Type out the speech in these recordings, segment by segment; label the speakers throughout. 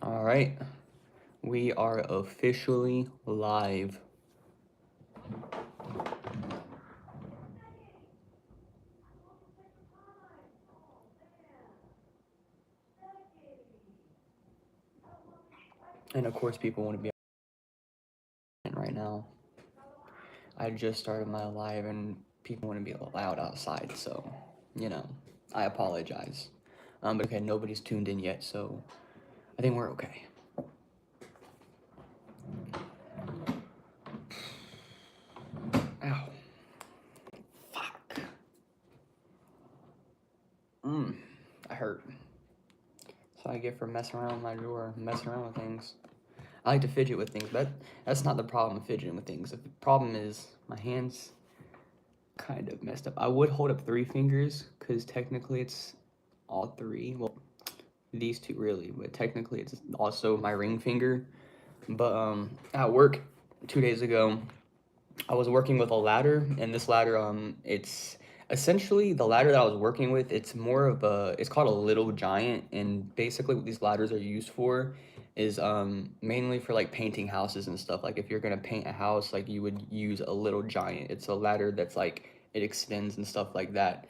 Speaker 1: All right, we are officially live. And of course, people want to be on right now. I just started my live and people want to be loud outside, so, I apologize. But okay, nobody's tuned in yet, so I think we're okay. Ow. Fuck. I hurt. So I get for messing around with my drawer, messing around with things. I like to fidget with things, but that's not the problem, fidgeting with things. The problem is my hands kind of messed up. I would hold up 3 fingers, because technically it's all 3. Well, these 2 really, but technically it's also my ring finger. But at work 2 days ago, I was working with a ladder, and this ladder, it's essentially the ladder that I was working with. It's called a little giant, and basically what these ladders are used for is mainly for like painting houses and stuff. Like if you're gonna paint a house, like you would use a little giant. It's a ladder that's like it extends and stuff like that.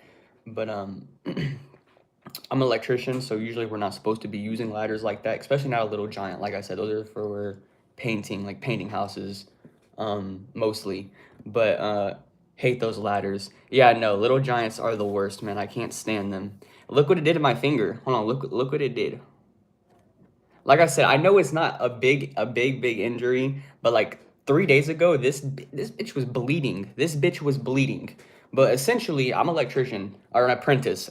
Speaker 1: But I'm an electrician, so usually we're not supposed to be using ladders like that, especially not a little giant. Like I said, those are for painting, like painting houses, mostly. But hate those ladders. Yeah, no, little giants are the worst, man. I can't stand them. Look what it did to my finger. Hold on, look what it did. Like I said, I know it's not a big injury, but like 3 days ago, this bitch was bleeding. This bitch was bleeding. But essentially, I'm an electrician or an apprentice,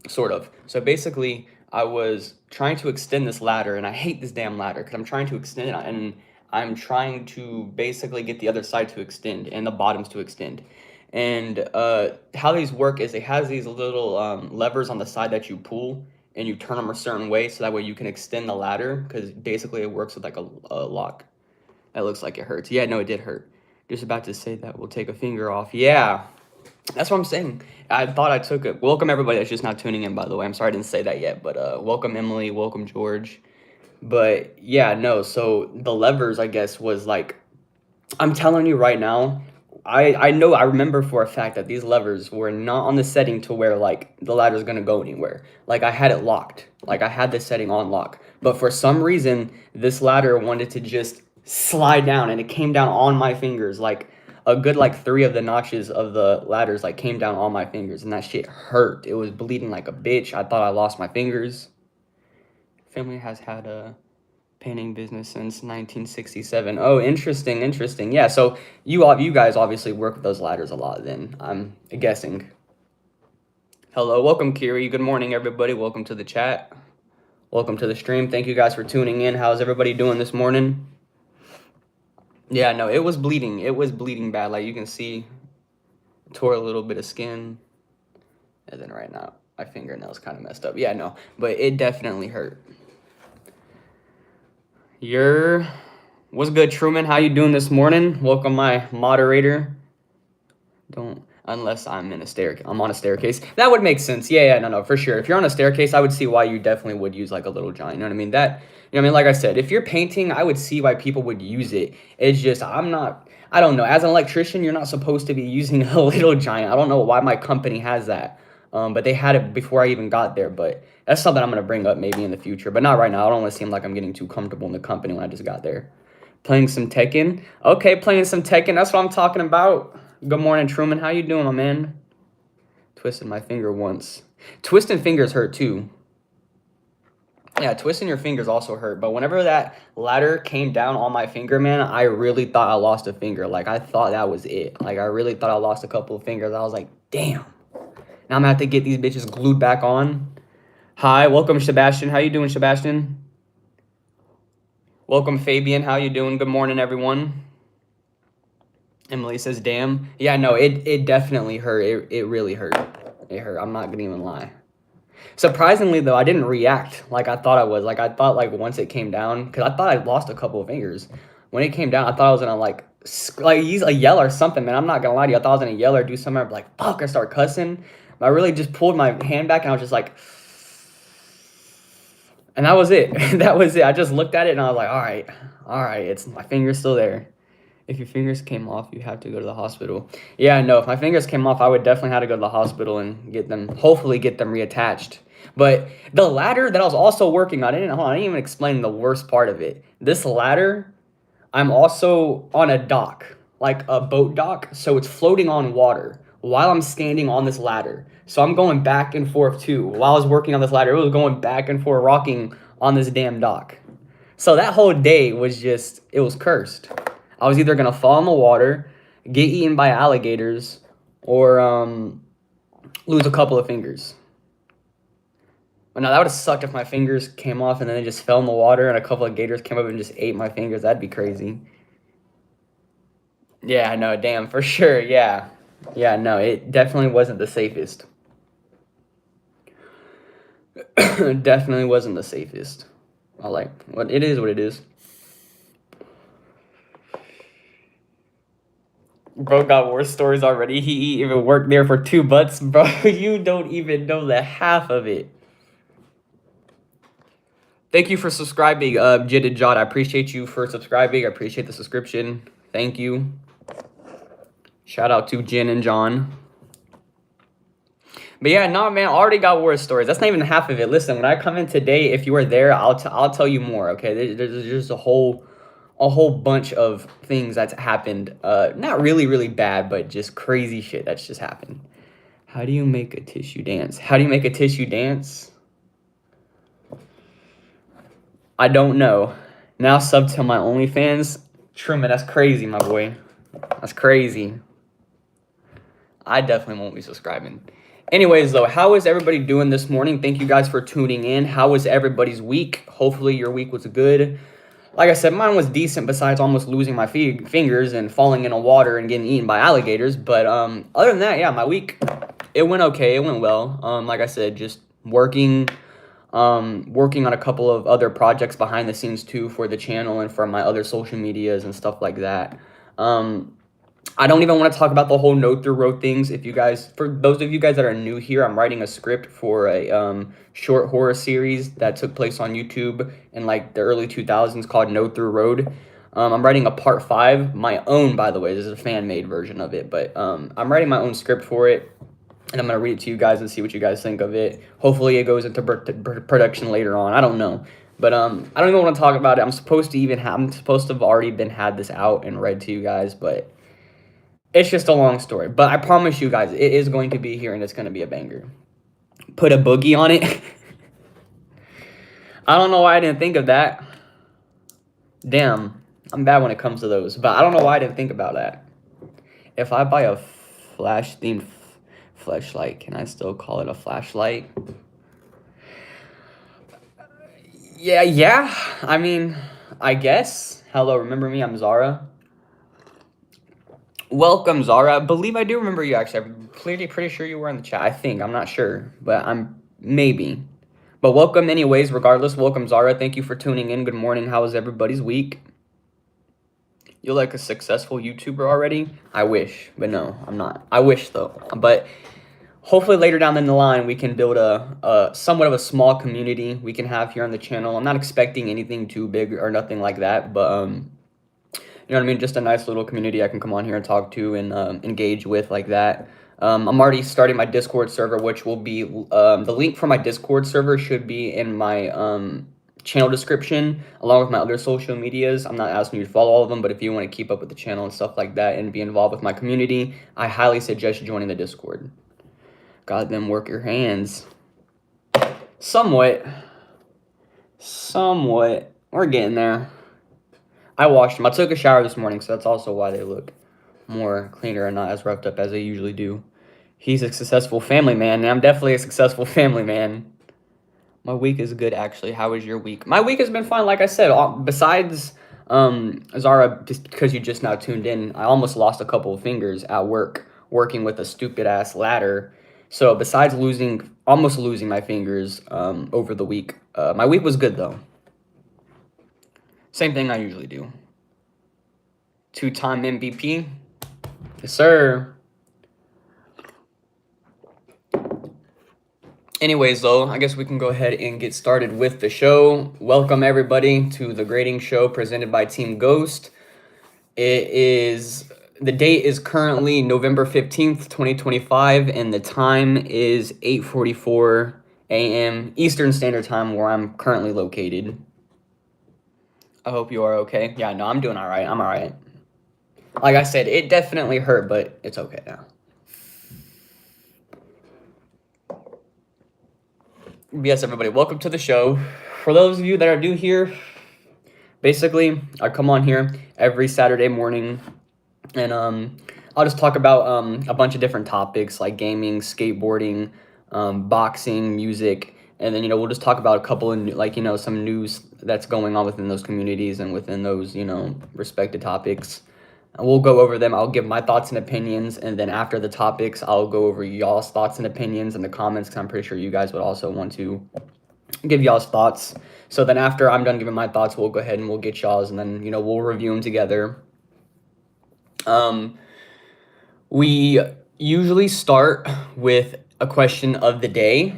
Speaker 1: sort of. So basically, I was trying to extend this ladder, and I hate this damn ladder because I'm trying to extend it, and I'm trying to basically get the other side to extend and the bottoms to extend. And how these work is it has these little levers on the side that you pull, and you turn them a certain way so that way you can extend the ladder, because basically it works with like a lock. That looks like it hurts. Yeah, no, it did hurt. Just about to say that we'll take a finger off. Yeah, that's what I'm saying. I thought I took it. Welcome everybody that's just not tuning in, by the way. I'm sorry I didn't say that yet, but welcome Emily, welcome George. But yeah, no, so the levers, I guess, was like, I'm telling you right now, I remember for a fact that these levers were not on the setting to where like the ladder's gonna go anywhere. Like I had it locked. Like I had this setting on lock. But for some reason, this ladder wanted to just slide down, and it came down on my fingers. Like a good like 3 of the notches of the ladders like came down on my fingers, and that shit hurt. It was bleeding like a bitch. I thought I lost my fingers. Family has had a painting business since 1967. Oh, interesting, interesting. Yeah, so you guys obviously work with those ladders a lot then, I'm guessing. Hello, welcome Kiri. Good morning everybody. Welcome to the chat. Welcome to the stream. Thank you guys for tuning in. How's everybody doing this morning? Yeah, no, it was bleeding. It was bleeding bad. Like you can see, tore a little bit of skin. And then right now, my fingernail's kind of messed up. Yeah, no, but it definitely hurt. What's good, Truman? How you doing this morning? Welcome, my moderator. Don't unless I'm in a staircase. I'm on a staircase. That would make sense. Yeah, no, for sure. If you're on a staircase, I would see why you definitely would use like a little giant. You know what I mean? Like I said, if you're painting, I would see why people would use it. It's just I'm not. I don't know. As an electrician, you're not supposed to be using a little giant. I don't know why my company has that. But they had it before I even got there. But that's something I'm gonna bring up maybe in the future. But not right now. I don't want to seem like I'm getting too comfortable in the company when I just got there. Playing some Tekken. Okay, playing some Tekken. That's what I'm talking about. Good morning, Truman. How you doing, my man? Twisted my finger once. Twisting fingers hurt too. Yeah, twisting your fingers also hurt. But whenever that ladder came down on my finger, man, I really thought I lost a finger. Like, I thought that was it. Like, I really thought I lost a couple of fingers. I was like, damn. Now I'm gonna have to get these bitches glued back on. Hi, welcome, Sebastian. How you doing, Sebastian? Welcome, Fabian. How you doing? Good morning, everyone. Emily says, damn. Yeah, no, it definitely hurt. It really hurt. It hurt. I'm not gonna even lie. Surprisingly, though, I didn't react like I thought I was. Like, I thought, like, once it came down, because I thought I lost a couple of fingers. When it came down, I thought I was gonna, like use a yell or something, man. I'm not gonna lie to you. I thought I was gonna yell or do something. I'd be like, fuck, I start cussing. But I really just pulled my hand back, and I was just like, And that was it. That was it. I just looked at it and I was like, all right, it's my finger's still there. If your fingers came off, you have to go to the hospital. Yeah, no, if my fingers came off, I would definitely have to go to the hospital and hopefully get them reattached. But the ladder that I was also working on, I didn't even explain the worst part of it. This ladder, I'm also on a dock, like a boat dock, so it's floating on water while I'm standing on this ladder. So I'm going back and forth too. While I was working on this ladder, it was going back and forth, rocking on this damn dock. So that whole day was just, it was cursed. I was either gonna fall in the water, get eaten by alligators, or lose a couple of fingers. But no, that would have sucked if my fingers came off and then they just fell in the water and a couple of gators came up and just ate my fingers. That'd be crazy. Yeah, I know, damn, for sure, yeah. Yeah, no, it definitely wasn't the safest. Definitely wasn't the safest. I like, what it is what it is. Bro got worse stories already. He even worked there for 2 months, bro. You don't even know the half of it. Thank you for subscribing, Jid and John. I appreciate you for subscribing. I appreciate the subscription. Thank you. Shout out to Jin and John. But yeah, no, man, I already got worse stories. That's not even half of it. Listen, when I come in today, if you are there, I'll tell you more. Okay, there's just a whole bunch of things that's happened. Not really bad, but just crazy shit that's just happened. How do you make a tissue dance? How do you make a tissue dance? I don't know. Now sub to my OnlyFans. Truman, that's crazy, my boy. That's crazy. I definitely won't be subscribing. Anyways, though, how is everybody doing this morning? Thank you guys for tuning in. How was everybody's week? Hopefully your week was good. Like I said, mine was decent besides almost losing my fingers and falling in the water and getting eaten by alligators. But other than that, yeah, my week, it went okay. It went well. Like I said, just working on a couple of other projects behind the scenes too for the channel and for my other social medias and stuff like that. I don't even want to talk about the whole no through road things. If you guys, for those of you guys that are new here, I'm writing a script for a short horror series that took place on YouTube in like the early 2000s called No Through Road. I'm writing a part 5, my own, by the way. This is a fan made version of it, but I'm writing my own script for it. And I'm going to read it to you guys and see what you guys think of it. Hopefully it goes into production later on. I don't know. But I don't even want to talk about it. I'm supposed to have already been had this out and read to you guys, but it's just a long story. But I promise you guys, it is going to be here and it's going to be a banger. Put a boogie on it. I don't know why I didn't think of that. Damn, I'm bad when it comes to those. But I don't know why I didn't think about that. If I buy a flash-themed flashlight, can I still call it a flashlight? Yeah. I mean, I guess. Hello, remember me? I'm Zara. Welcome, Zara. I believe I do remember you, actually. I'm pretty sure you were in the chat. I think. I'm not sure. But I'm maybe. But welcome anyways, regardless. Welcome, Zara. Thank you for tuning in. Good morning. How was everybody's week? You're like a successful YouTuber already? I wish. But no, I'm not. I wish, though. But hopefully later down the line, we can build a somewhat of a small community we can have here on the channel. I'm not expecting anything too big or nothing like that. But, you know what I mean? Just a nice little community I can come on here and talk to and engage with like that. I'm already starting my Discord server, which will be the link for my Discord server should be in my channel description along with my other social medias. I'm not asking you to follow all of them, but if you want to keep up with the channel and stuff like that and be involved with my community, I highly suggest joining the Discord. God, then work your hands. Somewhat. We're getting there. I washed them. I took a shower this morning, so that's also why they look more cleaner and not as roughed up as they usually do. He's a successful family man, and I'm definitely a successful family man. My week is good, actually. How was your week? My week has been fun, like I said. Besides, Zara, just because you just now tuned in, I almost lost a couple of fingers at work, working with a stupid-ass ladder. So besides almost losing my fingers over the week, my week was good, though. Same thing I usually do. 2-time MVP. Yes, sir. Anyways, though, I guess we can go ahead and get started with the show. Welcome, everybody, to the grading show presented by Team Ghost. The date is currently November 15th, 2025, and the time is 8:44 a.m. Eastern Standard Time, where I'm currently located. I hope you are okay. Yeah, no, I'm doing all right. I'm all right. Like I said, it definitely hurt, but it's okay now. Yes, everybody, welcome to the show. For those of you that are new here, basically, I come on here every Saturday morning, and I'll just talk about a bunch of different topics like gaming, skateboarding, boxing, music, and then we'll just talk about a couple of some news that's going on within those communities and within those respected topics. And we'll go over them. I'll give my thoughts and opinions, and then after the topics, I'll go over y'all's thoughts and opinions in the comments because I'm pretty sure you guys would also want to give y'all's thoughts. So then after I'm done giving my thoughts, we'll go ahead and we'll get y'all's, and then we'll review them together. We usually start with a question of the day.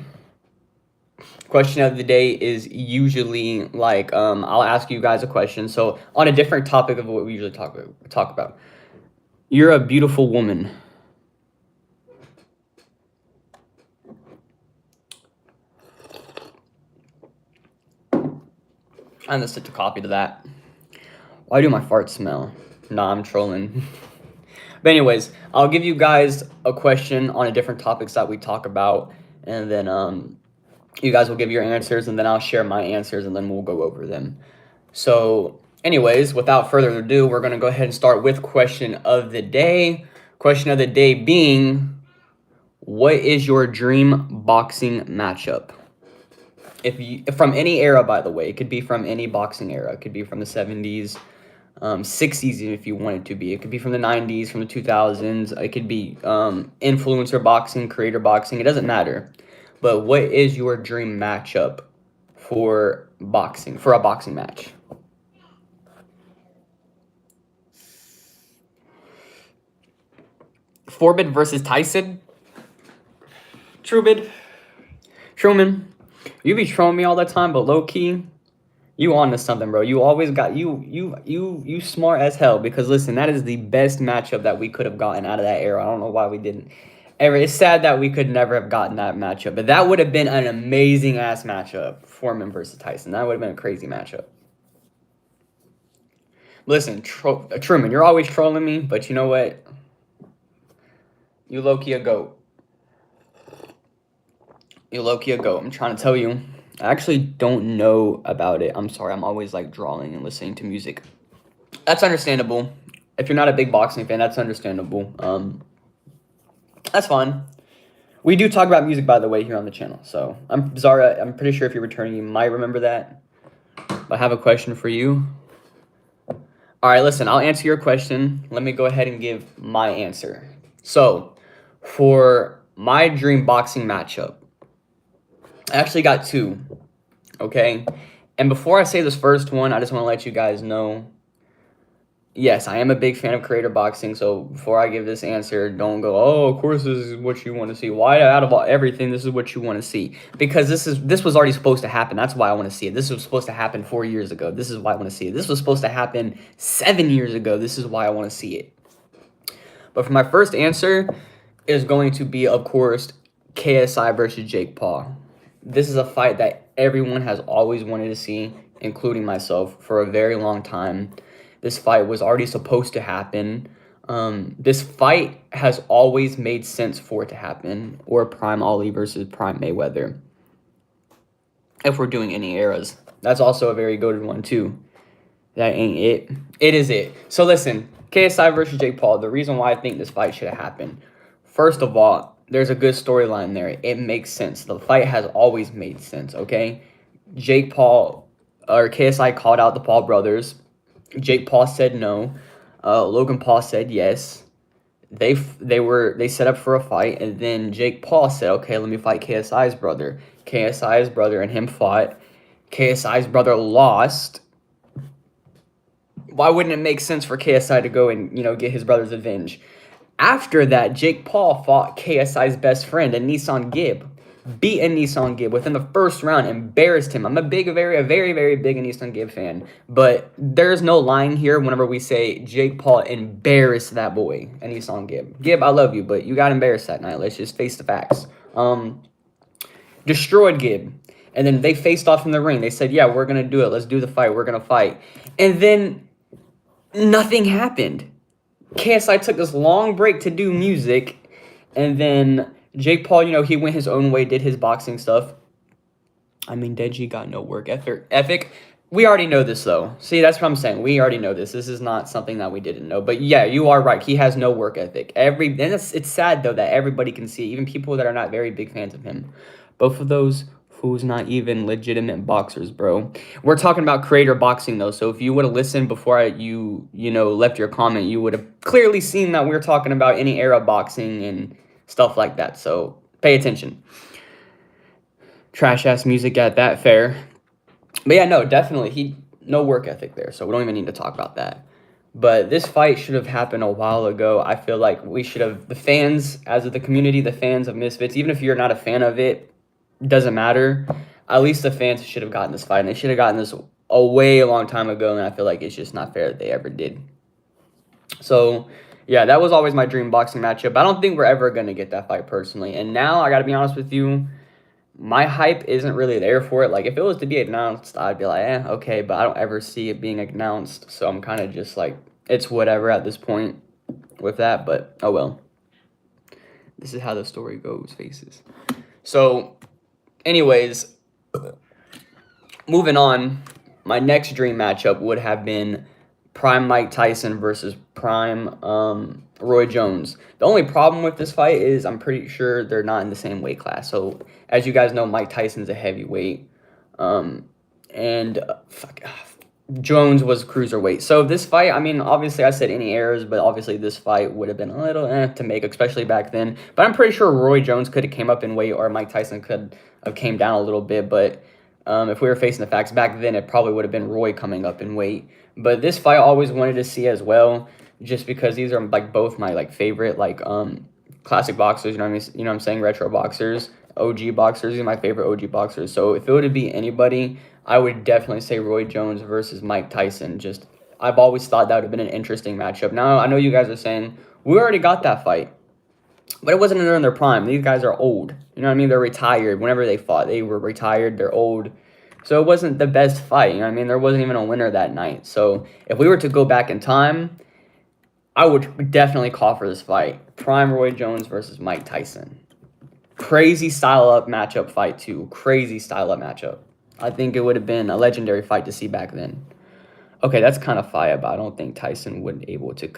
Speaker 1: Question of the day is usually like I'll ask you guys a question. So on a different topic of what we usually talk about. You're a beautiful woman. And let's stick a copy to that. Why do my farts smell? Nah, I'm trolling. But anyways, I'll give you guys a question on a different topics that we talk about, and then you guys will give your answers, and then I'll share my answers, and then we'll go over them. So anyways, without further ado, we're going to go ahead and start with question of the day. Question of the day being, what is your dream boxing matchup? From any era, by the way, it could be from any boxing era. It could be from the 70s, 60s if you want it to be. It could be from the 90s, from the 2000s. It could be influencer boxing, creator boxing. It doesn't matter. But what is your dream matchup for a boxing match? Forbid versus Tyson? Truman, you be trolling me all the time, but low key, you on to something, bro. You always got you smart as hell, because listen, that is the best matchup that we could have gotten out of that era. I don't know why we didn't. It's sad that we could never have gotten that matchup, but that would have been an amazing ass matchup. Foreman versus Tyson. That would have been a crazy matchup. Listen, Truman, you're always trolling me, but you know what? You low-key a goat. You low-key a goat. I'm trying to tell you. I actually don't know about it. I'm sorry. I'm always like drawing and listening to music. That's understandable. If you're not a big boxing fan, that's understandable. That's fine. We do talk about music, by the way, here on the channel. So Zara, I'm pretty sure if you're returning, you might remember that. But I have a question for you. All right, listen, I'll answer your question. Let me go ahead and give my answer. So, for my dream boxing matchup, I actually got two, okay? And before I say this first one, I just want to let you guys know, yes, I am a big fan of creator boxing, so before I give this answer, don't go, oh, of course this is what you want to see. Why out of everything, this is what you want to see? Because this was already supposed to happen. That's why I want to see it. This was supposed to happen 4 years ago. This is why I want to see it. This was supposed to happen 7 years ago. This is why I want to see it. But for my first answer is going to be, of course, KSI versus Jake Paul. This is a fight that everyone has always wanted to see, including myself, for a very long time. This fight was already supposed to happen. This fight has always made sense for it to happen, or Prime Ali versus Prime Mayweather, if we're doing any eras. That's also a very goated one, too. That ain't it. It is it. So listen, KSI versus Jake Paul, the reason why I think this fight should have happened. First of all, there's a good storyline there. It makes sense. The fight has always made sense, okay? Jake Paul, or KSI called out the Paul brothers. Jake Paul said no. Logan Paul said yes. They set up for a fight, and then Jake Paul said, okay, let me fight KSI's brother. KSI's brother and him fought. KSI's brother lost. Why wouldn't it make sense for KSI to go and, get his brother's revenge? After that, Jake Paul fought KSI's best friend, a Nissan Gibb. beat Nissan Gibb within the first round, embarrassed him. I'm a very, very big Nissan Gibb fan, but there's no lying here whenever we say Jake Paul embarrassed that boy, Nissan Gibb. Gibb, I love you, but you got embarrassed that night. Let's just face the facts. Destroyed Gibb. And then they faced off in the ring. They said, yeah, we're going to do it. Let's do the fight. We're going to fight. And then nothing happened. KSI took this long break to do music. And then Jake Paul, he went his own way, did his boxing stuff. I mean, Deji got no work ethic. We already know this, though. See, that's what I'm saying. We already know this. This is not something that we didn't know. But yeah, you are right. He has no work ethic. And it's sad, though, that everybody can see, even people that are not very big fans of him. Both of those fools not even legitimate boxers, bro. We're talking about creator boxing, though. So if you would have listened before you left your comment, you would have clearly seen that we're talking about any era boxing and stuff like that. So pay attention. Trash ass music at that fair. But yeah, no, definitely no work ethic there. So we don't even need to talk about that. But this fight should have happened a while ago. I feel like we should have, the fans, as of the community, the fans of Misfits, even if you're not a fan of it, doesn't matter. At least the fans should have gotten this fight. And they should have gotten this a way long time ago. And I feel like it's just not fair that they ever did. So yeah, that was always my dream boxing matchup. I don't think we're ever going to get that fight personally. And now, I got to be honest with you, my hype isn't really there for it. Like, if it was to be announced, I'd be like, okay, but I don't ever see it being announced. So I'm kind of just like, it's whatever at this point with that. But oh well. This is how the story goes, faces. So anyways, moving on, my next dream matchup would have been Prime Mike Tyson versus Prime Roy Jones. The only problem with this fight is I'm pretty sure they're not in the same weight class. So as you guys know, Mike Tyson's a heavyweight, and Jones was cruiserweight. So this fight, I mean, obviously I said any errors, but obviously this fight would have been a little to make, especially back then. But I'm pretty sure Roy Jones could have came up in weight, or Mike Tyson could have came down a little bit. But if we were facing the facts back then, it probably would have been Roy coming up in weight. But this fight I always wanted to see as well, just because these are like both my favorite classic boxers. You know what I mean? You know what I'm saying? Retro boxers, OG boxers. These are my favorite OG boxers. So if it would be anybody, I would definitely say Roy Jones versus Mike Tyson. I've always thought that would have been an interesting matchup. Now I know you guys are saying we already got that fight, but it wasn't in their prime. These guys are old. You know what I mean? They're retired. Whenever they fought, they were retired. They're old. So it wasn't the best fight. You know what I mean? There wasn't even a winner that night. So if we were to go back in time, I would definitely call for this fight. Prime Roy Jones versus Mike Tyson. Crazy style-up matchup fight, too. Crazy style-up matchup. I think it would have been a legendary fight to see back then. Okay, that's kind of fire, but I don't think Tyson would be able to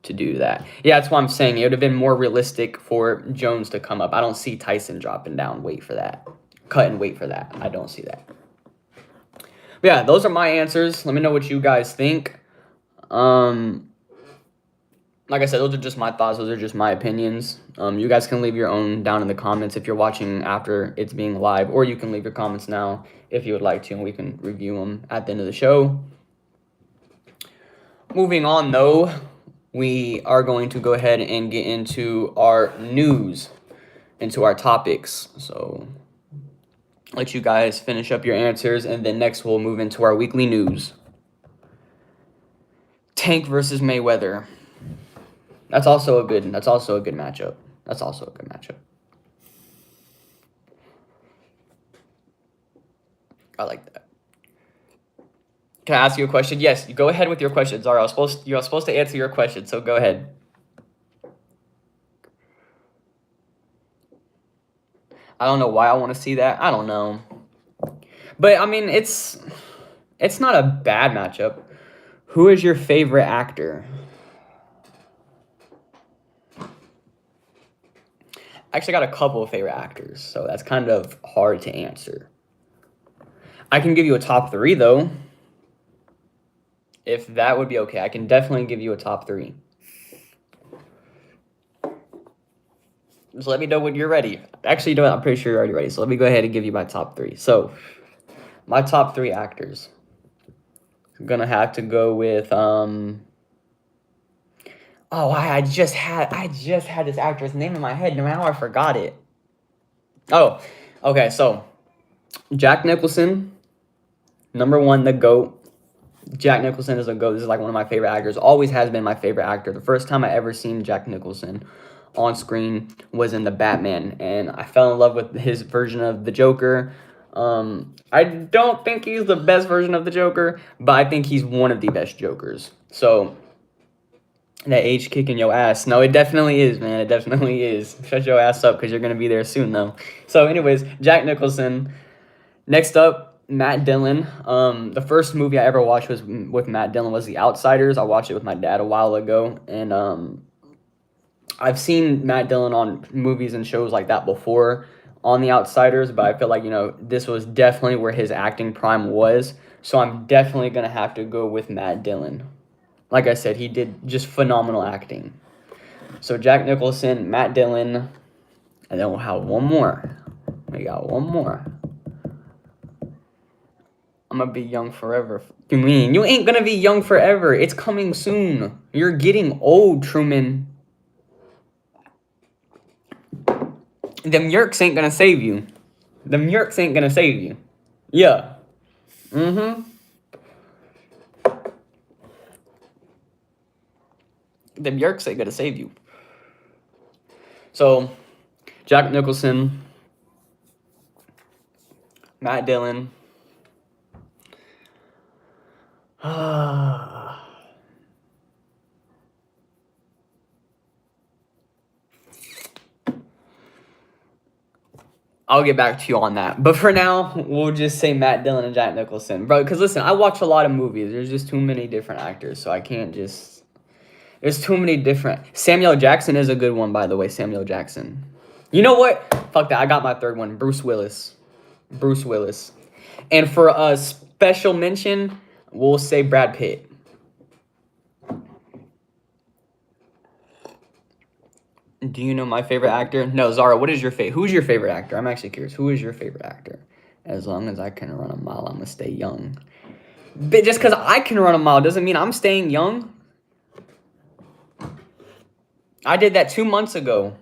Speaker 1: do that. Yeah, that's why I'm saying it would have been more realistic for Jones to come up. I don't see Tyson dropping down weight for that. Cutting weight for that. I don't see that. But yeah, those are my answers. Let me know what you guys think. Like I said, those are just my thoughts. Those are just my opinions. You guys can leave your own down in the comments if you're watching after it's being live, or you can leave your comments now if you would like to, and we can review them at the end of the show. Moving on, though, we are going to go ahead and get into our news, into our topics. So let you guys finish up your answers, and then next we'll move into our weekly news. Tank versus Mayweather. That's also a good matchup. I like that. Can I ask you a question? Yes, you go ahead with your questions. All right, you're supposed to answer your question, so go ahead. I don't know why I want to see that. I don't know. But I mean, it's not a bad matchup. Who is your favorite actor? I actually got a couple of favorite actors, so that's kind of hard to answer. I can give you a top 3, though. If that would be okay, I can definitely give you a top 3. Just let me know when you're ready. Actually, you know what? I'm pretty sure you're already ready, so let me go ahead and give you my top 3. So, my top 3 actors. I'm going to have to go with... Oh, I just had this actor's name in my head. Now I forgot it. Oh, Okay, so Jack Nicholson, number one, the GOAT. Jack Nicholson is a GOAT. This is like one of my favorite actors. Always has been my favorite actor. The first time I ever seen Jack Nicholson on screen was in The Batman, and I fell in love with his version of the Joker. I don't think he's the best version of the Joker, but I think he's one of the best Jokers. So that age kicking your ass. No, it definitely is, man. It definitely is. Shut your ass up because you're going to be there soon, though. So, anyways, Jack Nicholson. Next up, Matt Dillon. The first movie I ever watched was with Matt Dillon was The Outsiders. I watched it with my dad a while ago, and I've seen Matt Dillon on movies and shows like that before on The Outsiders, but I feel like, this was definitely where his acting prime was. So I'm definitely going to have to go with Matt Dillon. Like I said, he did just phenomenal acting. So Jack Nicholson, Matt Dillon, and then we'll have one more. We got one more. I'm gonna be young forever. You mean? You ain't gonna be young forever. It's coming soon. You're getting old, Truman. Them yerks ain't gonna save you. Them yerks ain't gonna save you. Yeah. Mm-hmm. Them yerks ain't gonna save you. So, Jack Nicholson, Matt Dillon. I'll get back to you on that. But for now, we'll just say Matt Dillon and Jack Nicholson. Bro, because listen, I watch a lot of movies. There's just too many different actors, so I can't just... There's too many different... Samuel Jackson is a good one, by the way. Samuel Jackson. You know what? Fuck that. I got my third one. Bruce Willis. Bruce Willis. And for a special mention, we'll say Brad Pitt. Do you know my favorite actor? No, Zara, what is your favorite? Who's your favorite actor? I'm actually curious. Who is your favorite actor? As long as I can run a mile, I'm going to stay young. But just because I can run a mile doesn't mean I'm staying young. I did that 2 months ago.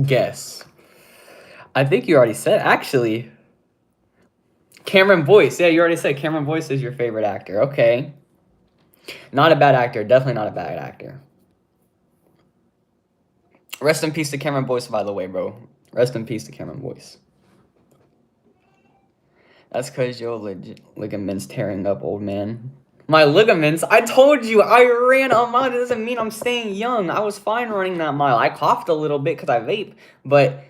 Speaker 1: Guess. I think you already said, actually. Cameron Boyce. Yeah, you already said Cameron Boyce is your favorite actor. Okay. Not a bad actor. Definitely not a bad actor. Rest in peace to Cameron Boyce, by the way, bro. Rest in peace to Cameron Boyce. That's because your ligaments tearing up, old man. My ligaments? I told you I ran a mile. It doesn't mean I'm staying young. I was fine running that mile. I coughed a little bit because I vape, but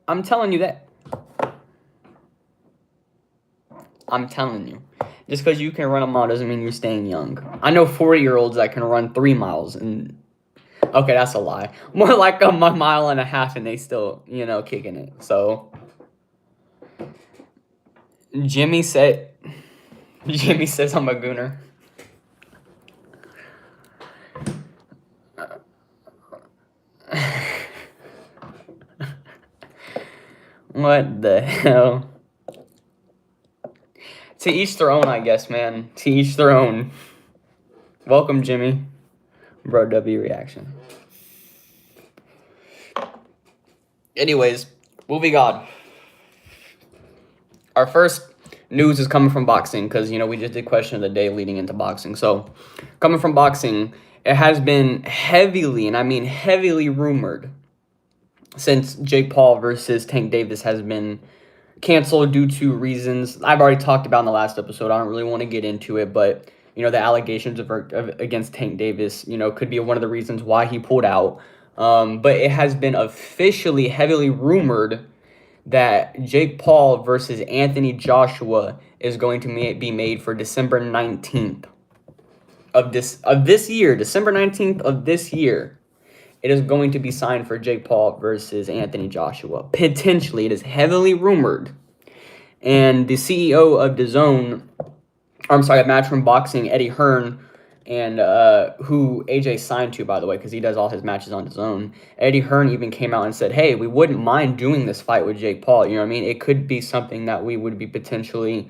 Speaker 1: I'm telling you that. I'm telling you. Just because you can run a mile doesn't mean you're staying young. I know 40-year-olds that can run 3 miles and... Okay, that's a lie. More like a mile and a half and they still, kicking it. So... Jimmy says I'm a gooner. What the hell? To each their own, I guess, man. To each their own. Welcome, Jimmy. Bro, W reaction. Anyways, moving on. Our first news is coming from boxing because, we just did question of the day leading into boxing. So, coming from boxing, it has been heavily, and I mean heavily rumored, since Jake Paul versus Tank Davis has been canceled due to reasons I've already talked about in the last episode. I don't really want to get into it, but the allegations against Tank Davis, could be one of the reasons why he pulled out. But it has been officially heavily rumored that Jake Paul versus Anthony Joshua is going to be made for December 19th of this year, December 19th of this year. It is going to be signed for Jake Paul versus Anthony Joshua. Potentially, it is heavily rumored. And the CEO of Matchroom Boxing, Eddie Hearn, and who AJ signed to, by the way, because he does all his matches on DAZN. Eddie Hearn even came out and said, hey, we wouldn't mind doing this fight with Jake Paul. You know what I mean? It could be something that we would be potentially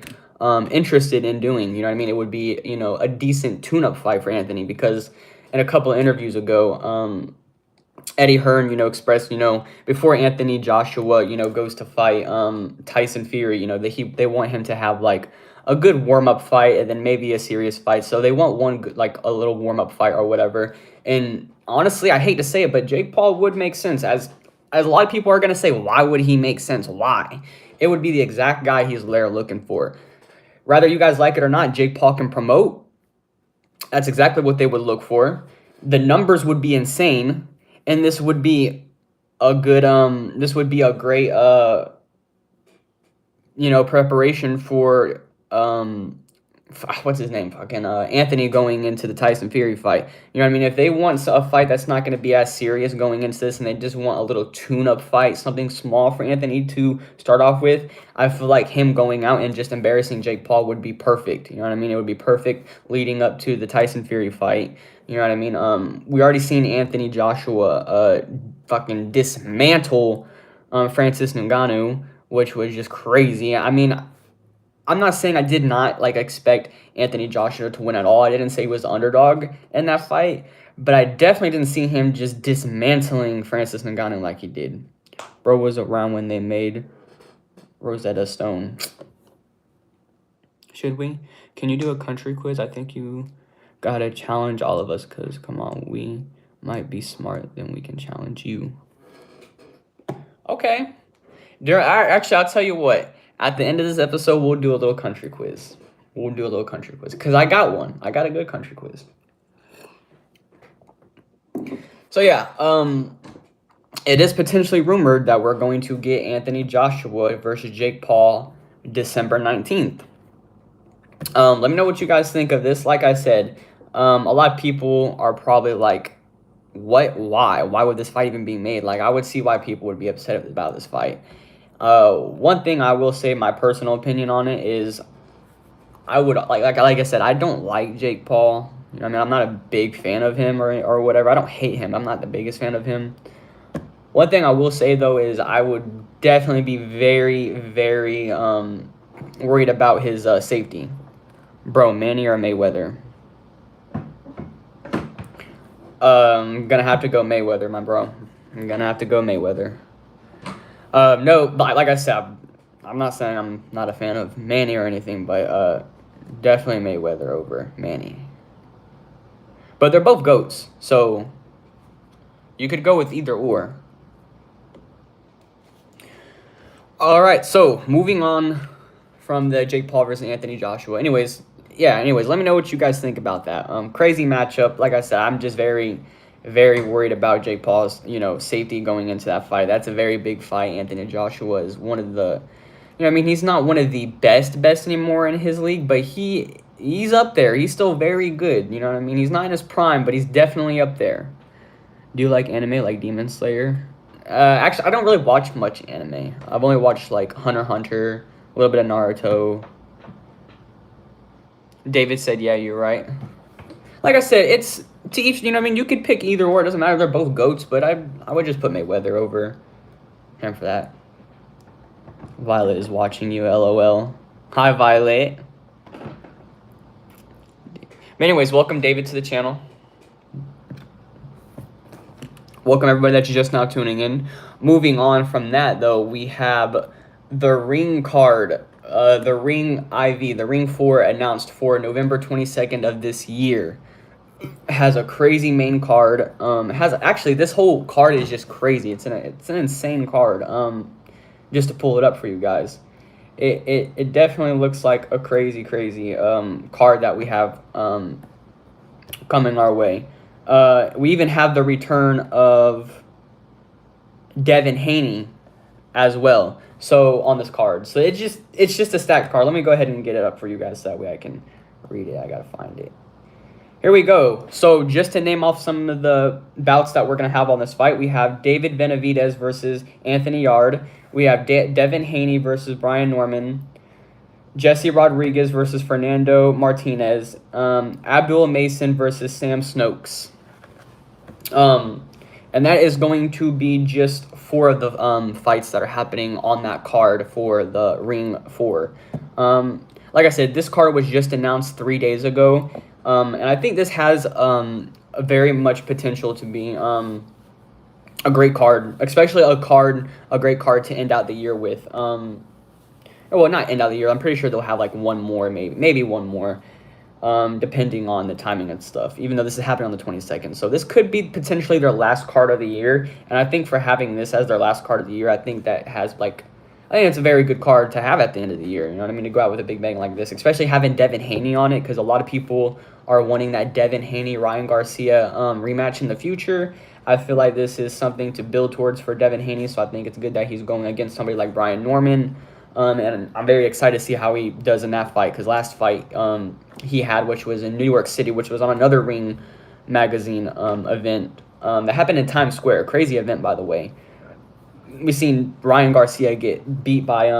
Speaker 1: interested in doing. You know what I mean? It would be, you know, a decent tune-up fight for Anthony, because in a couple of interviews ago, Eddie Hearn, you know, expressed, you know, before Anthony Joshua, you know, goes to fight Tyson Fury, you know, they want him to have like a good warm-up fight and then maybe a serious fight. So they want one good, like a little warm-up fight or whatever. And honestly, I hate to say it, but Jake Paul would make sense. As a lot of people are gonna say, why would he make sense? Why? It would be the exact guy he's there looking for. Whether you guys like it or not, Jake Paul can promote. That's exactly what they would look for. The numbers would be insane, and this would be a good this would be a great you know, preparation for what's his name? Fucking Anthony going into the Tyson Fury fight. You know what I mean? If they want a fight that's not going to be as serious going into this, and they just want a little tune-up fight, something small for Anthony to start off with, I feel like him going out and just embarrassing Jake Paul would be perfect. You know what I mean? It would be perfect leading up to the Tyson Fury fight. You know what I mean? We already seen Anthony Joshua fucking dismantle Francis Ngannou, which was just crazy. I mean, I'm not saying I did not like expect Anthony Joshua to win at all. I didn't say he was the underdog in that fight, but I definitely didn't see him just dismantling Francis Ngannou like he did. Bro was around when they made Rosetta Stone. Should we? Can you do a country quiz? I think you gotta challenge all of us, because come on, we might be smart, then we can challenge you. Okay. Actually, I'll tell you what. At the end of this episode, we'll do a little country quiz. Because I got one. I got a good country quiz. So, yeah. It is potentially rumored that we're going to get Anthony Joshua versus Jake Paul December 19th. Let me know what you guys think of this. Like I said, a lot of people are probably like, what? Why? Why would this fight even be made? Like, I would see why people would be upset about this fight. One thing I will say, my personal opinion on it is, I would like I said, I don't like Jake Paul. You know what I mean? I'm not a big fan of him or whatever. I don't hate him. I'm not the biggest fan of him. One thing I will say though is I would definitely be very, very worried about his safety. Bro, Manny or Mayweather? I'm gonna have to go Mayweather, my bro. I'm gonna have to go Mayweather. No, but like I said, I'm not saying I'm not a fan of Manny or anything, but definitely Mayweather over Manny. But they're both GOATs, so you could go with either or. All right, so moving on from the Jake Paul versus Anthony Joshua. Anyways, let me know what you guys think about that. Crazy matchup. Like I said, I'm just very, very worried about Jake Paul's, you know, safety going into that fight. That's a very big fight. Anthony Joshua is one of the, you know, I mean, he's not one of the best anymore in his league, but he's up there. He's still very good. You know what I mean? He's not in his prime, but he's definitely up there. Do you like anime like Demon Slayer? Actually, I don't really watch much anime. I've only watched like Hunter x Hunter, a little bit of Naruto. David said, yeah, you're right. Like I said, it's to each, you know what I mean? You could pick either or. It doesn't matter. They're both GOATs, but I would just put Mayweather over him for that. Violet is watching you, LOL. Hi, Violet. But anyways, welcome David to the channel. Welcome everybody that's just now tuning in. Moving on from that, though, we have the ring card, the ring IV, the ring 4 announced for November 22nd of this year. Has a crazy main card. Has actually, this whole card is just crazy. It's an insane card. Just to pull it up for you guys, it definitely looks like a crazy card that we have coming our way. We even have the return of Devin Haney as well, so on this card. So it's just a stacked card. Let me go ahead and get it up for you guys so that way I can read it. I gotta find it. Here we go. So just to name off some of the bouts that we're gonna have on this fight, we have David Benavidez versus Anthony Yard. We have Devin Haney versus Brian Norman. Jesse Rodriguez versus Fernando Martinez. Abdul Mason versus Sam Snokes. And that is going to be just 4 of the fights that are happening on that card for the Ring 4. like I said, this card was just announced 3 days ago, and I think this has a very much potential to be a great card, especially a great card to end out the year with. Well, not end out the year. I'm pretty sure they'll have like one more, maybe one more, depending on the timing and stuff. Even though this is happening on the 22nd, so this could be potentially their last card of the year. And I think for having this as their last card of the year, I think that has like, I think it's a very good card to have at the end of the year. You know what I mean? To go out with a big bang like this, especially having Devin Haney on it, because a lot of people are wanting that Devin Haney Ryan Garcia rematch in the future. I feel like this is something to build towards for Devin Haney, so I think it's good that he's going against somebody like Brian Norman. And I'm very excited to see how he does in that fight, because last fight he had, which was in New York City, which was on another Ring magazine event that happened in Times Square. Crazy event, by the way. We've seen Ryan Garcia get beat by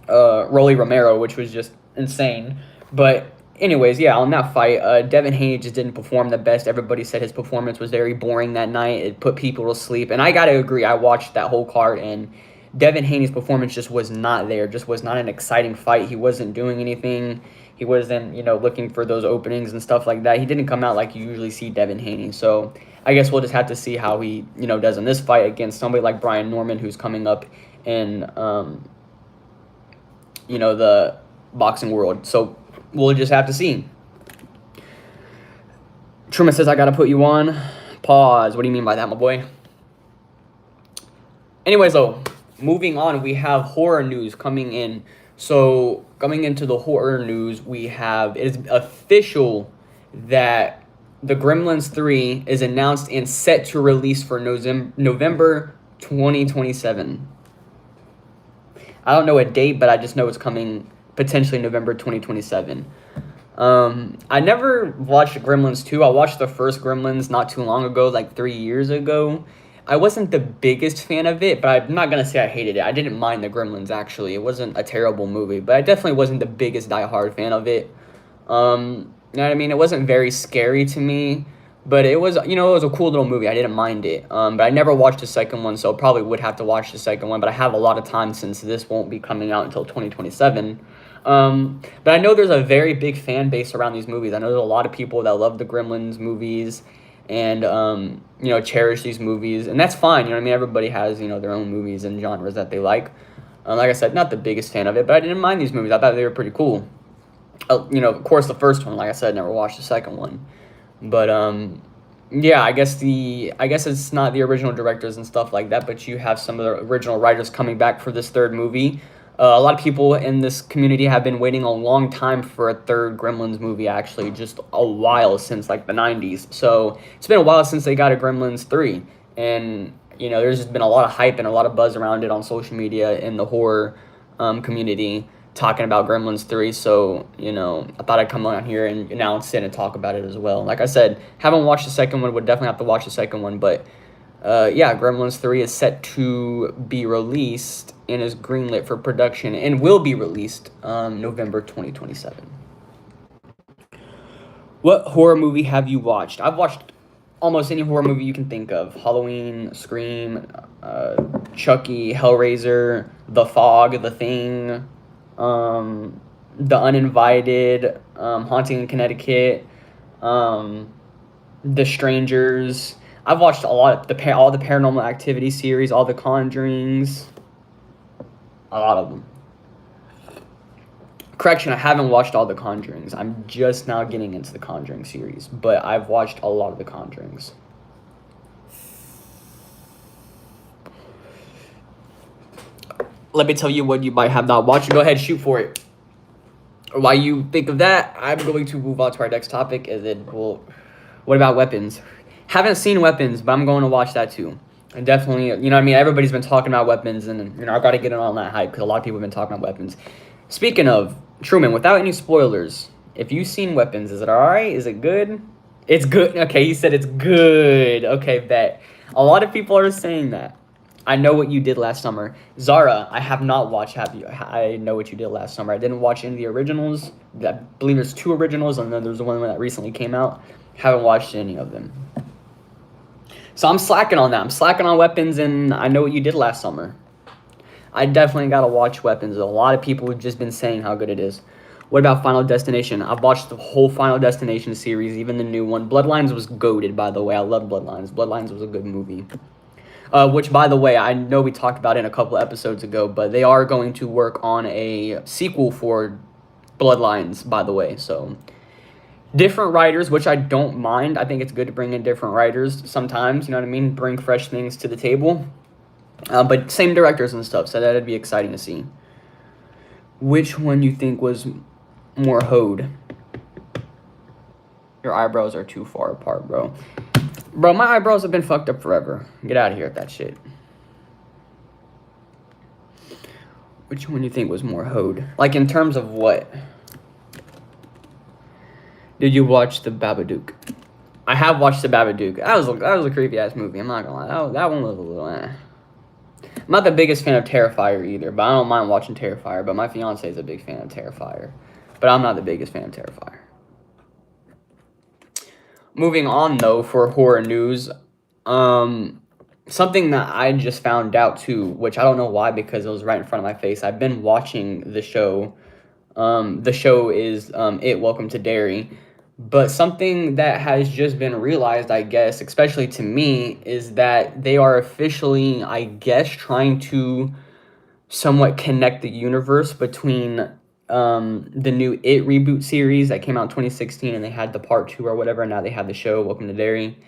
Speaker 1: Rolly Romero, which was just insane. But anyways, yeah, on that fight, Devin Haney just didn't perform the best. Everybody said his performance was very boring that night. It put people to sleep. And I got to agree. I watched that whole card, and Devin Haney's performance just was not there. Just was not an exciting fight. He wasn't doing anything. He wasn't, looking for those openings and stuff like that. He didn't come out like you usually see Devin Haney. So I guess we'll just have to see how he, does in this fight against somebody like Brian Norman, who's coming up in, the boxing world. So we'll just have to see. Truman says, I got to put you on pause. What do you mean by that, my boy? Anyways, though, moving on, we have horror news coming in. So coming into the horror news, it is official that the Gremlins 3 is announced and set to release for November 2027. I don't know a date, but I just know it's coming potentially November 2027. I never watched Gremlins 2. I watched the first Gremlins not too long ago, like 3 years ago. I wasn't the biggest fan of it, but I'm not going to say I hated it. I didn't mind the Gremlins, actually. It wasn't a terrible movie, but I definitely wasn't the biggest diehard fan of it. You know what I mean? It wasn't very scary to me, but it was, it was a cool little movie. I didn't mind it. But I never watched the second one, so probably would have to watch the second one, but I have a lot of time since this won't be coming out until 2027. But I know there's a very big fan base around these movies. I know there's a lot of people that love the Gremlins movies and, cherish these movies. And that's fine. You know what I mean? Everybody has, their own movies and genres that they like. Like I said, not the biggest fan of it, but I didn't mind these movies. I thought they were pretty cool. Of course, the first one, like I said, never watched the second one. But, yeah, I guess it's not the original directors and stuff like that, but you have some of the original writers coming back for this third movie. A lot of people in this community have been waiting a long time for a third Gremlins movie, actually, just a while, since like the 90s. So it's been a while since they got a Gremlins 3. And, there's just been a lot of hype and a lot of buzz around it on social media in the horror community talking about Gremlins 3. So, I thought I'd come on here and announce it and talk about it as well. Like I said, haven't watched the second one, would definitely have to watch the second one. But, yeah, Gremlins 3 is set to be released and is greenlit for production and will be released November 2027. What horror movie have you watched? I've watched almost any horror movie you can think of. Halloween, Scream, Chucky, Hellraiser, The Fog, The Thing, The Uninvited, Haunting in Connecticut, The Strangers. I've watched all the Paranormal Activity series, all the Conjurings. A lot of them. Correction, I haven't watched all the Conjurings. I'm just now getting into the Conjuring series, but I've watched a lot of the Conjurings. Let me tell you what you might have not watched. Go ahead, shoot for it. While you think of that, I'm going to move on to our next topic, and then what about Weapons? Haven't seen Weapons, but I'm going to watch that too. And definitely, everybody's been talking about Weapons, and I've got to get in on that hype because a lot of people have been talking about Weapons. Speaking of, Truman, without any spoilers, if you've seen Weapons, is it alright? Is it good? It's good. Okay, he said it's good. Okay, bet. A lot of people are saying that. I Know What You Did Last Summer. Zara, I have not watched I Know What You Did Last Summer. I didn't watch any of the originals. I believe there's 2 originals, and then there's the one that recently came out. Haven't watched any of them. So I'm slacking on that. I'm slacking on Weapons and I Know What You Did Last Summer. I definitely gotta watch Weapons. A lot of people have just been saying how good it is. What about Final Destination? I've watched the whole Final Destination series, even the new one. Bloodlines was goated, by the way. I love Bloodlines. Bloodlines was a good movie. Which, by the way, I know we talked about it in a couple episodes ago, but they are going to work on a sequel for Bloodlines, by the way. So, different writers, which I don't mind. I think it's good to bring in different writers sometimes, you know what I mean? Bring fresh things to the table. But same directors and stuff, so that'd be exciting to see. Which one you think was more hoed? Your eyebrows are too far apart, bro. Bro, my eyebrows have been fucked up forever. Get out of here with that shit. Which one do you think was more hoed? Like, in terms of what? Did you watch The Babadook? I have watched The Babadook. That was a creepy-ass movie, I'm not gonna lie. That one was a little, I'm not the biggest fan of Terrifier either, but I don't mind watching Terrifier. But my fiance is a big fan of Terrifier. But I'm not the biggest fan of Terrifier. Moving on, though, for horror news, something that I just found out, too, which I don't know why, because it was right in front of my face. I've been watching the show. The show is It, Welcome to Derry. But something that has just been realized, I guess, especially to me, is that they are officially, I guess, trying to somewhat connect the universe between the new It reboot series that came out in 2016, and they had the part 2 or whatever, and now they have the show, Welcome to Derry.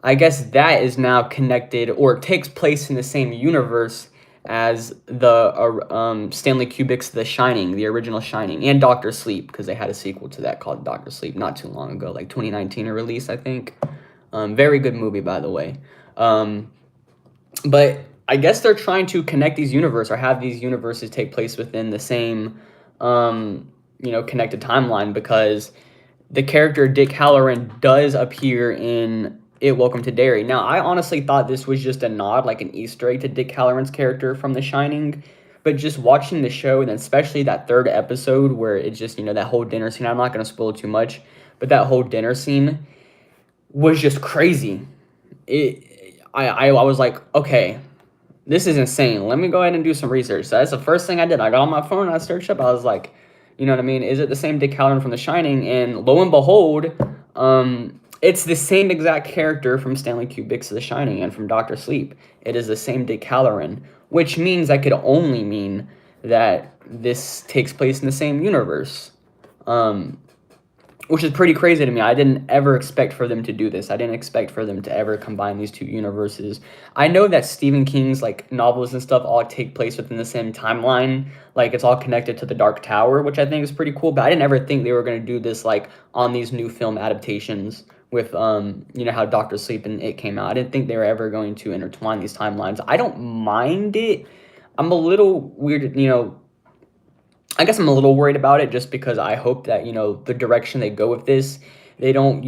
Speaker 1: I guess that is now connected, or takes place in the same universe as the Stanley Kubrick's The Shining, the original Shining, and Doctor Sleep, because they had a sequel to that called Doctor Sleep not too long ago, like 2019 a release, I think. Very good movie, by the way. But I guess they're trying to connect these universes, or have these universes take place within the same, connected timeline, because the character Dick Halloran does appear in It, Welcome to Derry. Now, I honestly thought this was just a nod, like an Easter egg to Dick Halloran's character from The Shining, but just watching the show, and especially that third episode where it's just, that whole dinner scene, I'm not going to spoil too much, but that whole dinner scene was just crazy. I was like, okay, this is insane. Let me go ahead and do some research. So that's the first thing I did. I got on my phone and I searched up. I was like, you know what I mean? Is it the same Dick Halloran from The Shining? And lo and behold, it's the same exact character from Stanley Kubrick's The Shining and from Doctor Sleep. It is the same Dick Halloran, which means that could only mean that this takes place in the same universe. Which is pretty crazy to me. I didn't ever expect for them to do this. I didn't expect for them to ever combine these two universes. I know that Stephen King's novels and stuff all take place within the same timeline. It's all connected to the Dark Tower, which I think is pretty cool. But I didn't ever think they were going to do this on these new film adaptations with how Doctor Sleep and It came out. I didn't think they were ever going to intertwine these timelines. I don't mind it. I'm a little weird, I guess I'm a little worried about it, just because I hope that, the direction they go with this, they don't,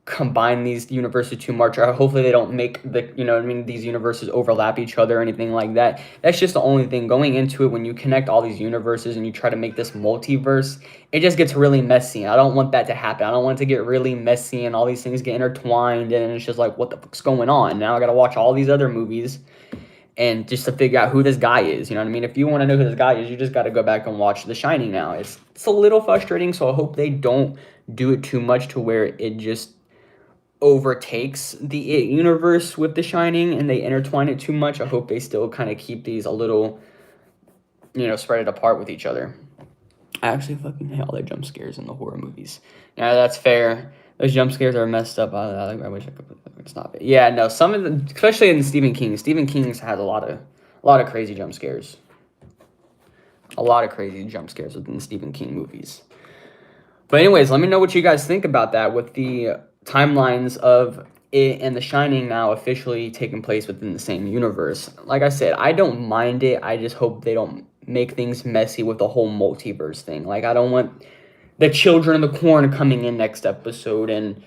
Speaker 1: combine these universes too much, or hopefully they don't make these universes overlap each other or anything like that. That's just the only thing. Going into it, when you connect all these universes and you try to make this multiverse, it just gets really messy. I don't want that to happen. I don't want it to get really messy and all these things get intertwined, and it's just like, what the fuck's going on? Now I gotta watch all these other movies and just to figure out who this guy is, you know what I mean? If you want to know who this guy is, you just got to go back and watch The Shining now. It's a little frustrating, so I hope they don't do it too much to where it just overtakes the It universe with The Shining and they intertwine it too much. I hope they still kind of keep these a little, spread it apart with each other. I actually fucking hate all the jump scares in the horror movies. Yeah, that's fair. Those jump scares are messed up. I wish I could stop it. Yeah, no, some of them, especially in Stephen King. Stephen King's has a lot of crazy jump scares. A lot of crazy jump scares within Stephen King movies. But anyways, let me know what you guys think about that, with the timelines of It and The Shining now officially taking place within the same universe. Like I said, I don't mind it. I just hope they don't make things messy with the whole multiverse thing. I don't want the Children of the Corn coming in next episode, and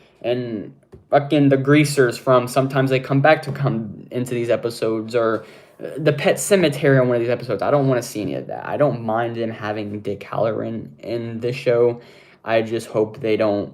Speaker 1: fucking the Greasers from Sometimes They Come Back to come into these episodes, or the Pet Cemetery on one of these episodes. I don't want to see any of that. I don't mind them having Dick Halloran in the show. I just hope they don't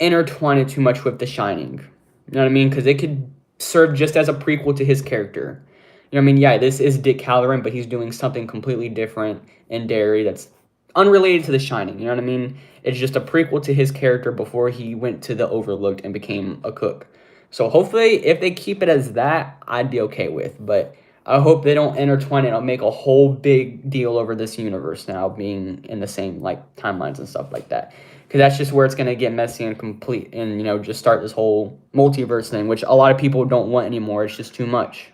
Speaker 1: intertwine it too much with The Shining. You know what I mean? Because it could serve just as a prequel to his character. You know what I mean? Yeah, this is Dick Hallorann, but he's doing something completely different in Derry that's unrelated to The Shining. You know what I mean? It's just a prequel to his character before he went to the Overlooked and became a cook. So hopefully, if they keep it as that, I'd be okay with. But I hope they don't intertwine it and make a whole big deal over this universe now being in the same like timelines and stuff like that. Because that's just where it's gonna get messy and complete, and just start this whole multiverse thing, which a lot of people don't want anymore. It's just too much.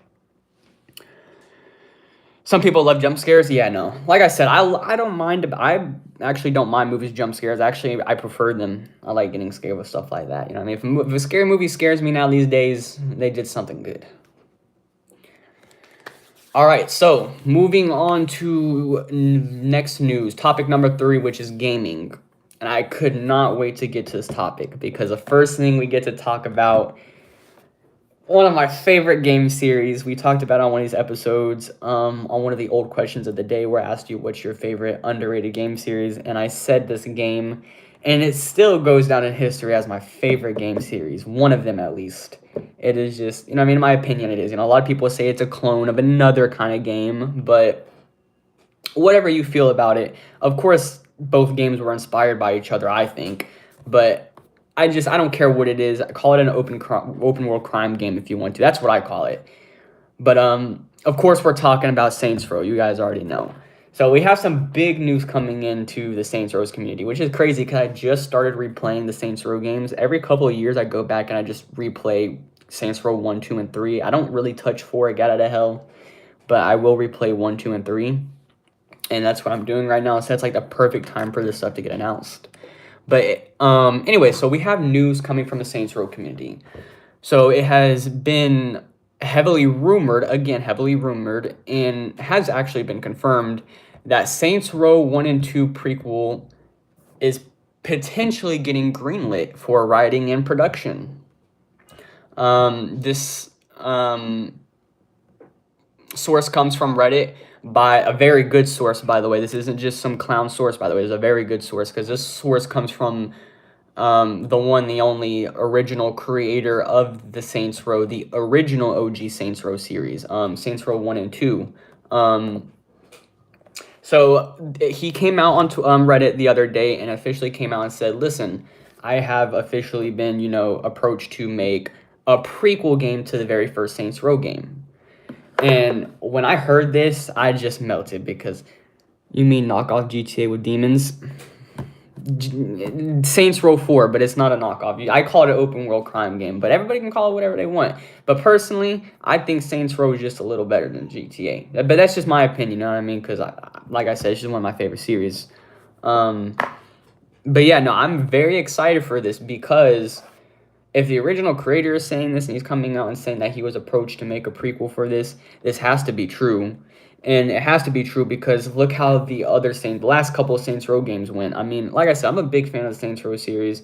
Speaker 1: Some people love jump scares. Yeah, no. Like I said, I don't mind. I actually don't mind movies jump scares. Actually, I prefer them. I like getting scared with stuff like that. You know what I mean? If a scary movie scares me now these days, they did something good. All right, so moving on to next news, topic number 3, which is gaming. And I could not wait to get to this topic because the first thing we get to talk about, one of my favorite game series. We talked about on one of these episodes, on one of the old questions of the day, where I asked you what's your favorite underrated game series, and I said this game, and it still goes down in history as my favorite game series, one of them at least. It is just, I mean, in my opinion, it is. A lot of people say it's a clone of another kind of game, but whatever you feel about it, of course, both games were inspired by each other, I think, but I don't care what it is. I call it an open world crime game if you want to. That's what I call it. But of course we're talking about Saints Row. You guys already know. So we have some big news coming into the Saints Row's community, which is crazy because I just started replaying the Saints Row games. Every couple of years I go back and I just replay Saints Row 1, 2, and 3. I don't really touch 4, I got out of hell, but I will replay 1, 2, and 3. And that's what I'm doing right now. So that's like the perfect time for this stuff to get announced. But anyway, so we have news coming from the Saints Row community. So it has been heavily rumored, and has actually been confirmed that Saints Row 1 and 2 prequel is potentially getting greenlit for writing and production. This source comes from Reddit, by a very good source, by the way. This isn't just some clown source, by the way. It's a very good source because this source comes from the one, the only original creator of the Saints Row, the original OG Saints Row series, Saints Row 1 and 2. So he came out onto Reddit the other day and officially came out and said, listen, I have officially been, approached to make a prequel game to the very first Saints Row game. And when I heard this, I just melted because you mean knockoff GTA with demons? Saints Row 4, but it's not a knockoff. I call it an open world crime game, but everybody can call it whatever they want. But personally, I think Saints Row is just a little better than GTA. But that's just my opinion, you know what I mean? Because, like I said, it's just one of my favorite series. But yeah, no, I'm very excited for this because if the original creator is saying this and he's coming out and saying that he was approached to make a prequel for this, this has to be true. And it has to be true because look how the last couple of Saints Row games went. I mean, like I said, I'm a big fan of the Saints Row series,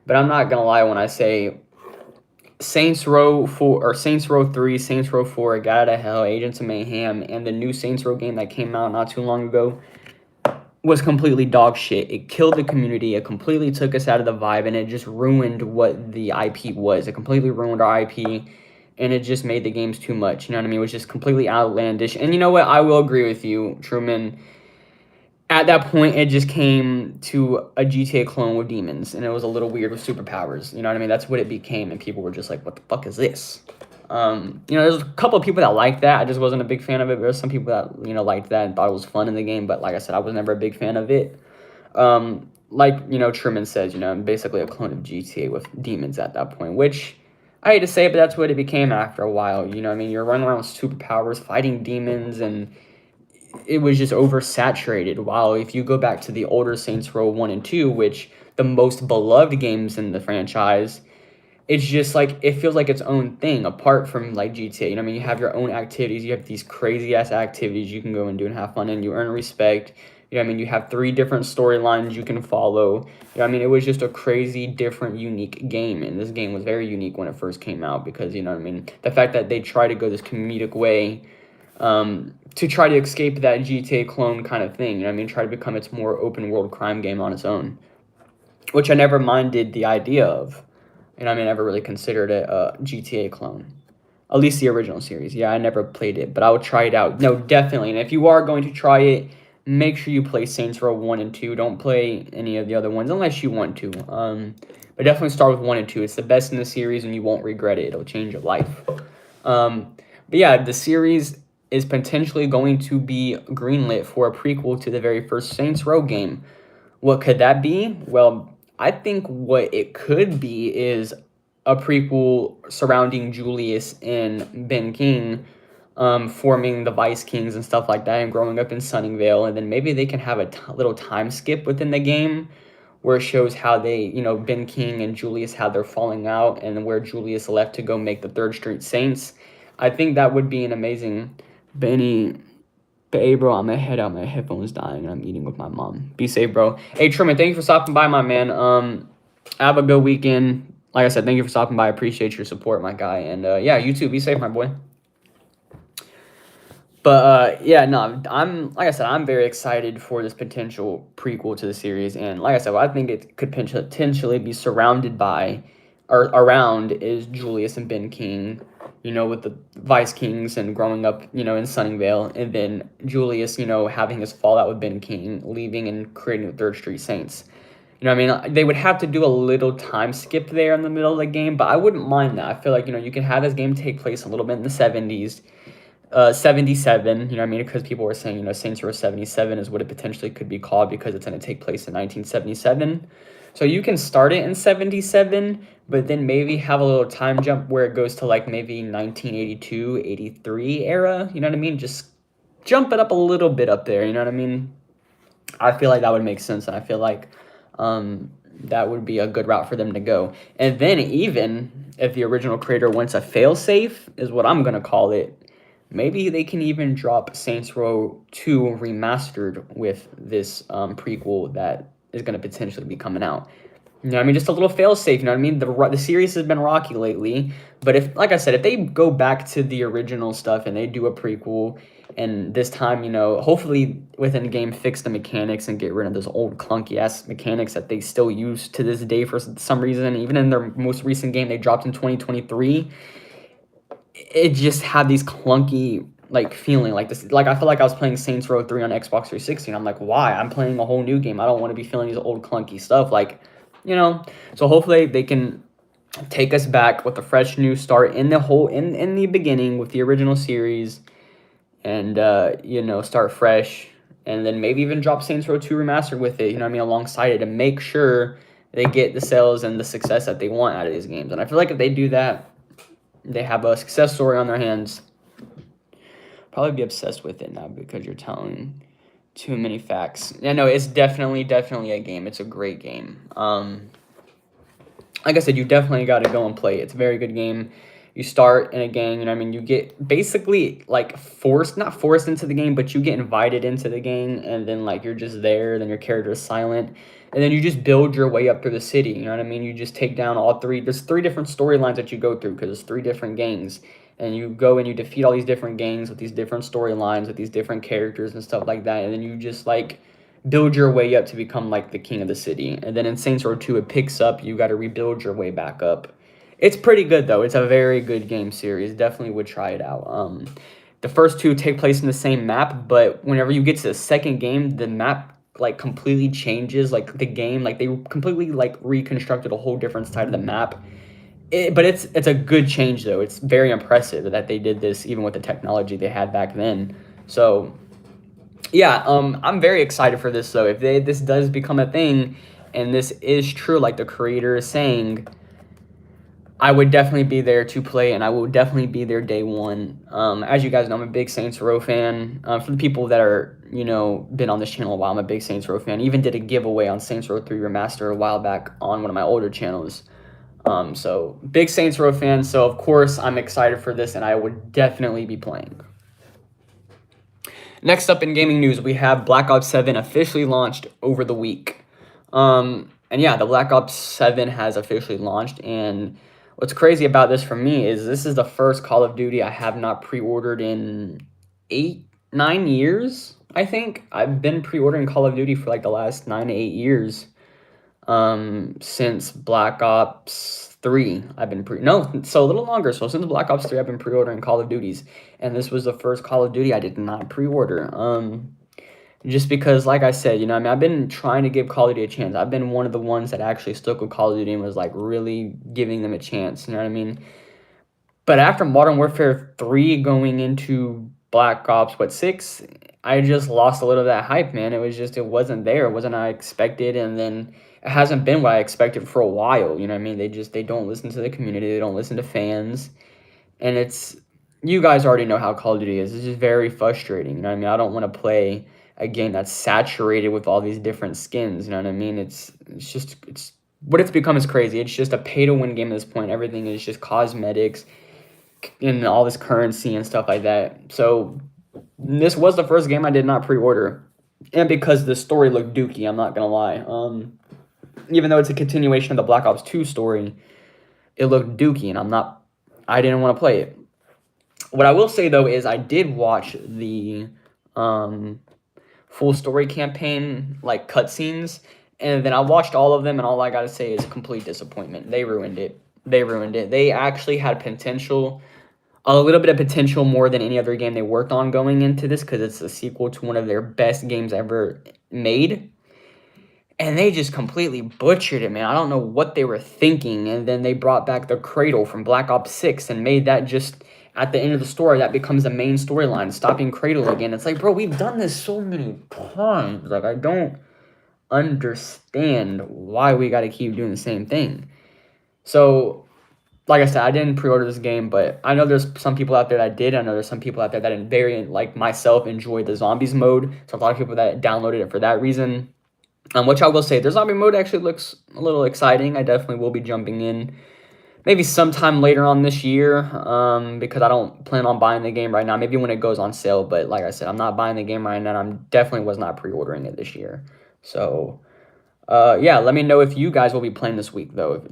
Speaker 1: but I'm not going to lie when I say Saints Row 4 or Saints Row 3, Saints Row 4, Got Out of Hell, Agents of Mayhem, and the new Saints Row game that came out not too long ago was completely dog shit. It killed the community. It completely took us out of the vibe, and it just ruined what the IP was. It completely ruined our IP, and it just made the games too much. You know what I mean? It was just completely outlandish. And you know what? I will agree with you, Truman. At that point, it just came to a GTA clone with demons, and it was a little weird with superpowers. You know what I mean? That's what it became, and people were just like, what the fuck is this? There's a couple of people that liked that. I just wasn't a big fan of it. There's some people that, liked that and thought it was fun in the game. But like I said, I was never a big fan of it. Truman says, basically a clone of GTA with demons at that point, which I hate to say it, but that's what it became after a while. You're running around with superpowers, fighting demons, and it was just oversaturated. While if you go back to the older Saints Row 1 and 2, which the most beloved games in the franchise, it's just like it feels like its own thing apart from like GTA. You have your own activities. You have these crazy ass activities you can go and do and have fun, and you earn respect. You have 3 different storylines you can follow. It was just a crazy, different, unique game, and this game was very unique when it first came out because the fact that they try to go this comedic way, to try to escape that GTA clone kind of thing. Try to become its more open world crime game on its own, which I never minded the idea of. I never really considered it a GTA clone. At least the original series. Yeah, I never played it, but I will try it out. No, definitely. And if you are going to try it, make sure you play Saints Row 1 and 2. Don't play any of the other ones unless you want to. But definitely start with 1 and 2. It's the best in the series, and you won't regret it. It'll change your life. But yeah, the series is potentially going to be greenlit for a prequel to the very first Saints Row game. What could that be? Well, I think what it could be is a prequel surrounding Julius and Ben King, forming the Vice Kings and stuff like that, and growing up in Sunnyvale, and then maybe they can have a little time skip within the game where it shows how they, Ben King and Julius had their falling out, and where Julius left to go make the Third Street Saints. I think that would be an amazing. Benny, but hey, bro, I'm gonna head out. My headphones dying, and I'm eating with my mom. Be safe, bro. Hey, Truman, thank you for stopping by, my man. Have a good weekend. Like I said, thank you for stopping by. I appreciate your support, my guy. And yeah, you too. Be safe, my boy. But yeah, no, I'm like I said, I'm very excited for this potential prequel to the series, and like I said, what I think it could potentially be surrounded by, or around, is Julius and Ben King, with the Vice Kings and growing up, in Sunnyvale, and then Julius, having his fallout with Ben King, leaving and creating the Third Street Saints. What I mean? They would have to do a little time skip there in the middle of the game, but I wouldn't mind that. I feel like, you can have this game take place a little bit in the 70s. 77, you know what I mean? Because people were saying, Saints Row 77 is what it potentially could be called because it's going to take place in 1977. So you can start it in 77, but then maybe have a little time jump where it goes to like maybe 1982, 83 era, you know what I mean? Just jump it up a little bit up there, you know what I mean? I feel like that would make sense, and I feel like that would be a good route for them to go. And then even if the original creator wants a failsafe, is what I'm going to call it, maybe they can even drop Saints Row 2 remastered with this prequel that is going to potentially be coming out. You know what I mean? Just a little fail-safe, you know what I mean? The series has been rocky lately, but if, like I said, if they go back to the original stuff and they do a prequel, and this time, hopefully within the game fix the mechanics and get rid of those old clunky-ass mechanics that they still use to this day for some reason. Even in their most recent game they dropped in 2023, it just had these clunky feeling like this. Like I feel like I was playing Saints Row 3 on Xbox 360. And I'm like, why? I'm playing a whole new game. I don't want to be feeling these old clunky stuff. So hopefully they can take us back with a fresh new start in the beginning with the original series, and start fresh, and then maybe even drop Saints Row 2 remastered with it. You know what I mean, alongside it, to make sure they get the sales and the success that they want out of these games. And I feel like if they do that, they have a success story on their hands. Probably be obsessed with it now because you're telling too many facts. Yeah, no, it's definitely a game. It's a great game. Like I said, you definitely got to go and play it. It's a very good game. You start in a gang, you get basically not forced into the game, but you get invited into the gang, and then you're just there, then your character is silent, and then you just build your way up through the city, you know what I mean? You just take down there's 3 different storylines that you go through because there's 3 different gangs, and you go and you defeat all these different gangs with these different storylines, with these different characters and stuff like that, and then you just build your way up to become the king of the city. And then in Saints Row 2 it picks up, you got to rebuild your way back up. It's pretty good though. It's a very good game series. Definitely would try it out. The first 2 take place in the same map, but whenever you get to the second game, the map completely changes. The game, they completely reconstructed a whole different side of the map. But it's a good change though. It's very impressive that they did this even with the technology they had back then. So yeah, I'm very excited for this though. If this does become a thing, and this is true, like the creator is saying, I would definitely be there to play, and I will definitely be there day one. As you guys know, I'm a big Saints Row fan. For the people that are, been on this channel a while, I'm a big Saints Row fan. Even did a giveaway on Saints Row 3 Remaster a while back on one of my older channels. So big Saints Row fan. So of course I'm excited for this, and I would definitely be playing. Next up in gaming news, we have Black Ops 7 officially launched over the week. And yeah, the Black Ops 7 has officially launched, and what's crazy about this for me is this is the first Call of Duty I have not pre-ordered in 8-9 years, I think. I've been pre-ordering Call of Duty for the last 9 to 8 years, since Black Ops 3, I've been so a little longer. So since Black Ops 3, I've been pre-ordering Call of Duties, and this was the first Call of Duty I did not pre-order. Just because, like I said, you know, I mean, I've been trying to give Call of Duty a chance. I've been one of the ones that actually stuck with Call of Duty and was like really giving them a chance. You know what I mean? But after Modern Warfare 3 going into Black Ops, 6, I just lost a little of that hype, man. It wasn't there. It wasn't I expected. And then it hasn't been what I expected for a while. You know what I mean? They don't listen to the community. They don't listen to fans. And you guys already know how Call of Duty is. It's just very frustrating. You know what I mean? I don't want to play a game that's saturated with all these different skins. You know what I mean? It's what it's become is crazy. It's just a pay to win game at this point. Everything is just cosmetics and all this currency and stuff like that. So this was the first game I did not pre-order, and because the story looked dookie, I'm not gonna lie. Even though it's a continuation of the Black Ops 2 story, it looked dookie, and I didn't want to play it. What I will say though is I did watch the full story campaign, like cutscenes, and then I watched all of them, and all I gotta say is complete disappointment. They ruined it. They actually had potential. A little bit of potential more than any other game they worked on going into this, because it's a sequel to one of their best games ever made. And they just completely butchered it, man. I don't know what they were thinking. And then they brought back the Cradle from Black Ops 6 and made that just, at the end of the story, that becomes the main storyline, stopping Cradle again. It's like, bro, we've done this so many times. Like, I don't understand why we got to keep doing the same thing. So, like I said, I didn't pre-order this game, but I know there's some people out there that did. I know there's some people out there that like myself, enjoyed the zombies mode. So a lot of people that downloaded it for that reason. Which I will say, the zombie mode actually looks a little exciting. I definitely will be jumping in maybe sometime later on this year, because I don't plan on buying the game right now. Maybe when it goes on sale, but like I said, I'm not buying the game right now. I'm definitely was not pre-ordering it this year. So, yeah, let me know if you guys will be playing this week, though.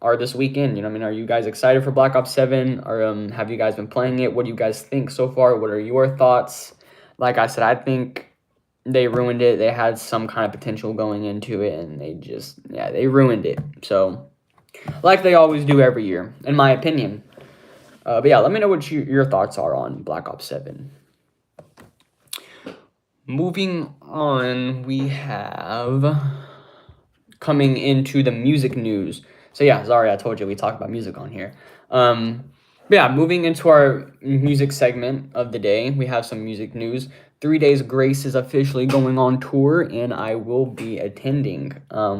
Speaker 1: Or this weekend, you know what I mean? Are you guys excited for Black Ops 7? Or have you guys been playing it? What do you guys think so far? What are your thoughts? Like I said, I think they ruined it. They had some kind of potential going into it, and they ruined it. So, like they always do every year, in my opinion. But yeah, let me know what your thoughts are on Black Ops 7. Moving on, we have coming into the music news. So yeah, sorry, I told you we talk about music on here. Yeah, moving into our music segment of the day, we have some music news. 3 Days Grace is officially going on tour, and I will be attending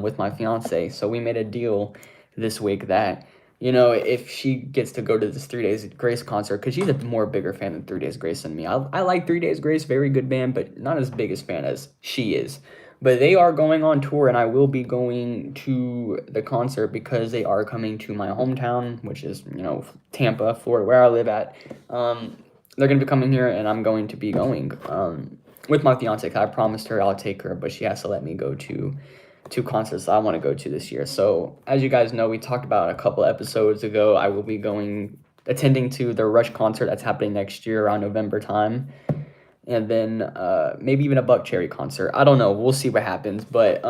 Speaker 1: with my fiance. So we made a deal this week that, you know, if she gets to go to this 3 Days Grace concert, because she's a more bigger fan of 3 Days Grace than me. I like 3 Days Grace, very good band, but not as big as fan as she is. But they are going on tour, and I will be going to the concert because they are coming to my hometown, which is, you know, Tampa, Florida, where I live at. They're going to be coming here, and I'm going to be going with my fiance. Cause I promised her I'll take her, but she has to let me go to two concerts I want to go to this year. So, as you guys know, we talked about a couple episodes ago, I will be attending to the Rush concert that's happening next year around November time. And then maybe even a Buck Cherry concert. I don't know. We'll see what happens. But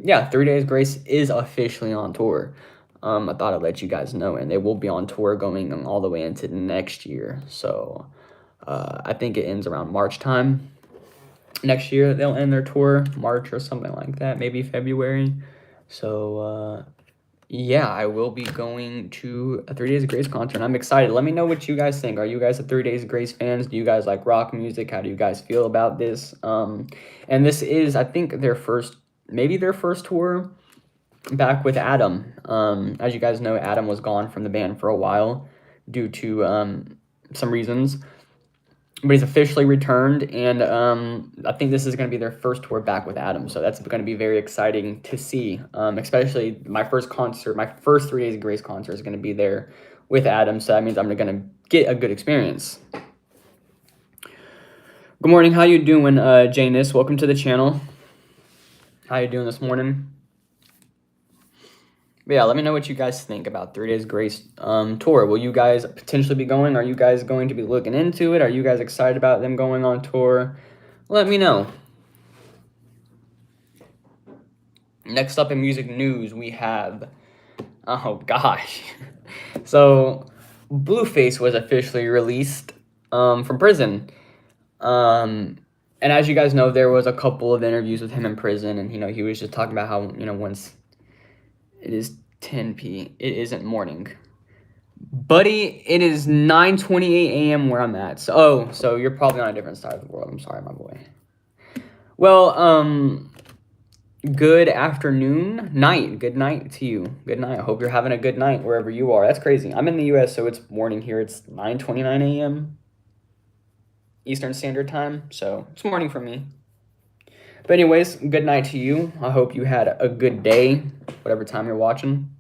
Speaker 1: yeah, 3 Days Grace is officially on tour. I thought I'd let you guys know. And they will be on tour going all the way into next year. So I think it ends around March time. Next year, they'll end their tour. March or something like that. Maybe February. So yeah, I will be going to a 3 Days Grace concert. I'm excited. Let me know what you guys think. Are you guys a 3 Days Grace fans? Do you guys like rock music? How do you guys feel about this? And this is, I think, their first tour back with Adam. As you guys know, Adam was gone from the band for a while due to some reasons. But he's officially returned, and I think this is going to be their first tour back with Adam, so that's going to be very exciting to see, especially my first 3 Days Grace concert is going to be there with Adam, so that means I'm going to get a good experience. Good morning, how you doing, Janice? Welcome to the channel. How you doing this morning? But yeah, let me know what you guys think about 3 Days Grace tour. Will you guys potentially be going? Are you guys going to be looking into it? Are you guys excited about them going on tour? Let me know. Next up in music news, we have Oh gosh. So Blueface was officially released from prison. And as you guys know, there was a couple of interviews with him in prison, and he was just talking about how once it is 10 p. It isn't morning, buddy. It is 9:28 a.m. where I'm at. So you're probably on a different side of the world. I'm sorry, my boy. Well, good afternoon, night. Good night to you. Good night. I hope you're having a good night wherever you are. That's crazy. I'm in the U.S., so it's morning here. It's 9:29 a.m. Eastern Standard Time, so it's morning for me. But anyways, good night to you. I hope you had a good day, whatever time you're watching.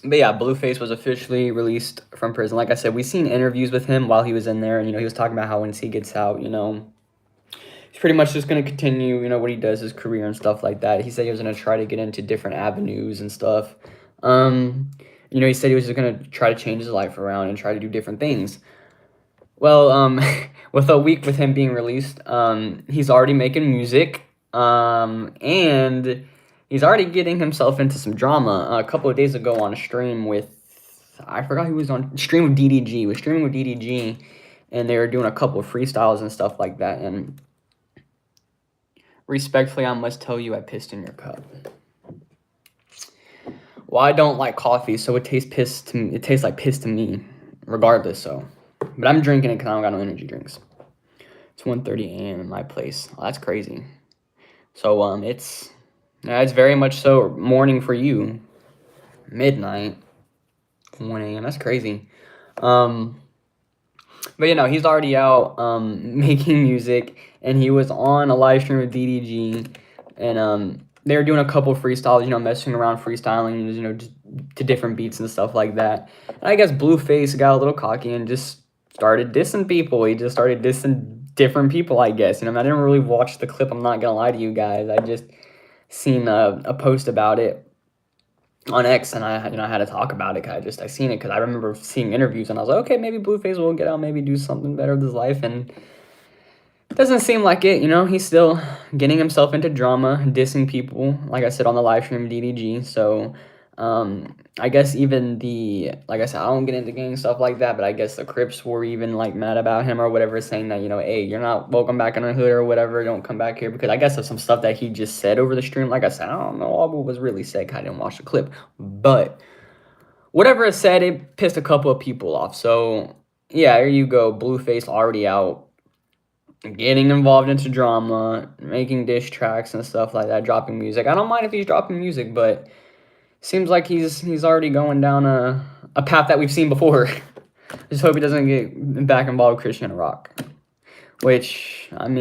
Speaker 1: But yeah, Blueface was officially released from prison. Like I said, we've seen interviews with him while he was in there, and he was talking about how once he gets out, he's pretty much just going to continue, what he does, his career and stuff like that. He said he was going to try to get into different avenues and stuff. He said he was just going to try to change his life around and try to do different things. Well, with a week with him being released, he's already making music, and he's already getting himself into some drama. A couple of days ago on a stream with, I forgot who was on, stream with DDG, was streaming with DDG, and they were doing a couple of freestyles and stuff like that, and respectfully, I must tell you, I pissed in your cup. Well, I don't like coffee, so it tastes like piss to me, regardless, so. But I'm drinking it because I don't got no energy drinks. It's 1:30 a.m. in my place. Oh, that's crazy. So, it's very much so morning for you. Midnight, 1 a.m. That's crazy. But he's already out making music, and he was on a live stream with DDG, and they were doing a couple freestyles, messing around freestyling, just to different beats and stuff like that. And I guess Blueface got a little cocky and just started dissing people. He just started dissing different people, I guess. I didn't really watch the clip. I'm not gonna lie to you guys. I just seen a post about it on X, and I had to talk about it. I seen it because I remember seeing interviews, and I was like, okay, maybe Blueface will get out, maybe do something better with his life, and it doesn't seem like it. He's still getting himself into drama, dissing people, like I said on the live stream DDG. So, I guess even like I said, I don't get into gang stuff like that, but I guess the Crips were even like mad about him or whatever, saying that, hey, you're not welcome back in the hood or whatever, don't come back here, because I guess of some stuff that he just said over the stream. Like I said, I don't know all what was really said. I didn't watch the clip, but whatever it said, it pissed a couple of people off. So yeah, there you go. Blueface already out, getting involved into drama, making diss tracks and stuff like that, dropping music. I don't mind if he's dropping music, but seems like he's already going down a path that we've seen before. Just hope he doesn't get back involved with Christian Rock. Which, I'm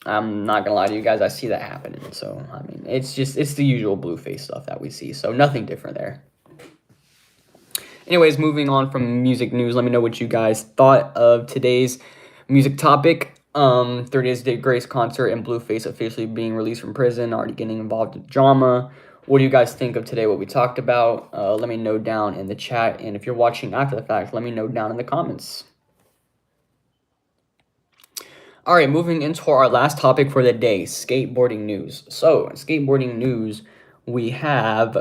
Speaker 1: not gonna lie to you guys, I see that happening. So, it's the usual Blueface stuff that we see. So, nothing different there. Anyways, moving on from music news, let me know what you guys thought of today's music topic. 30 Days of Grace concert and Blueface officially being released from prison, already getting involved in drama. What do you guys think of today, what we talked about? Let me know down in the chat, and if you're watching after the fact, let me know down in the comments. All right, moving into our last topic for the day, skateboarding news. So, skateboarding news, we have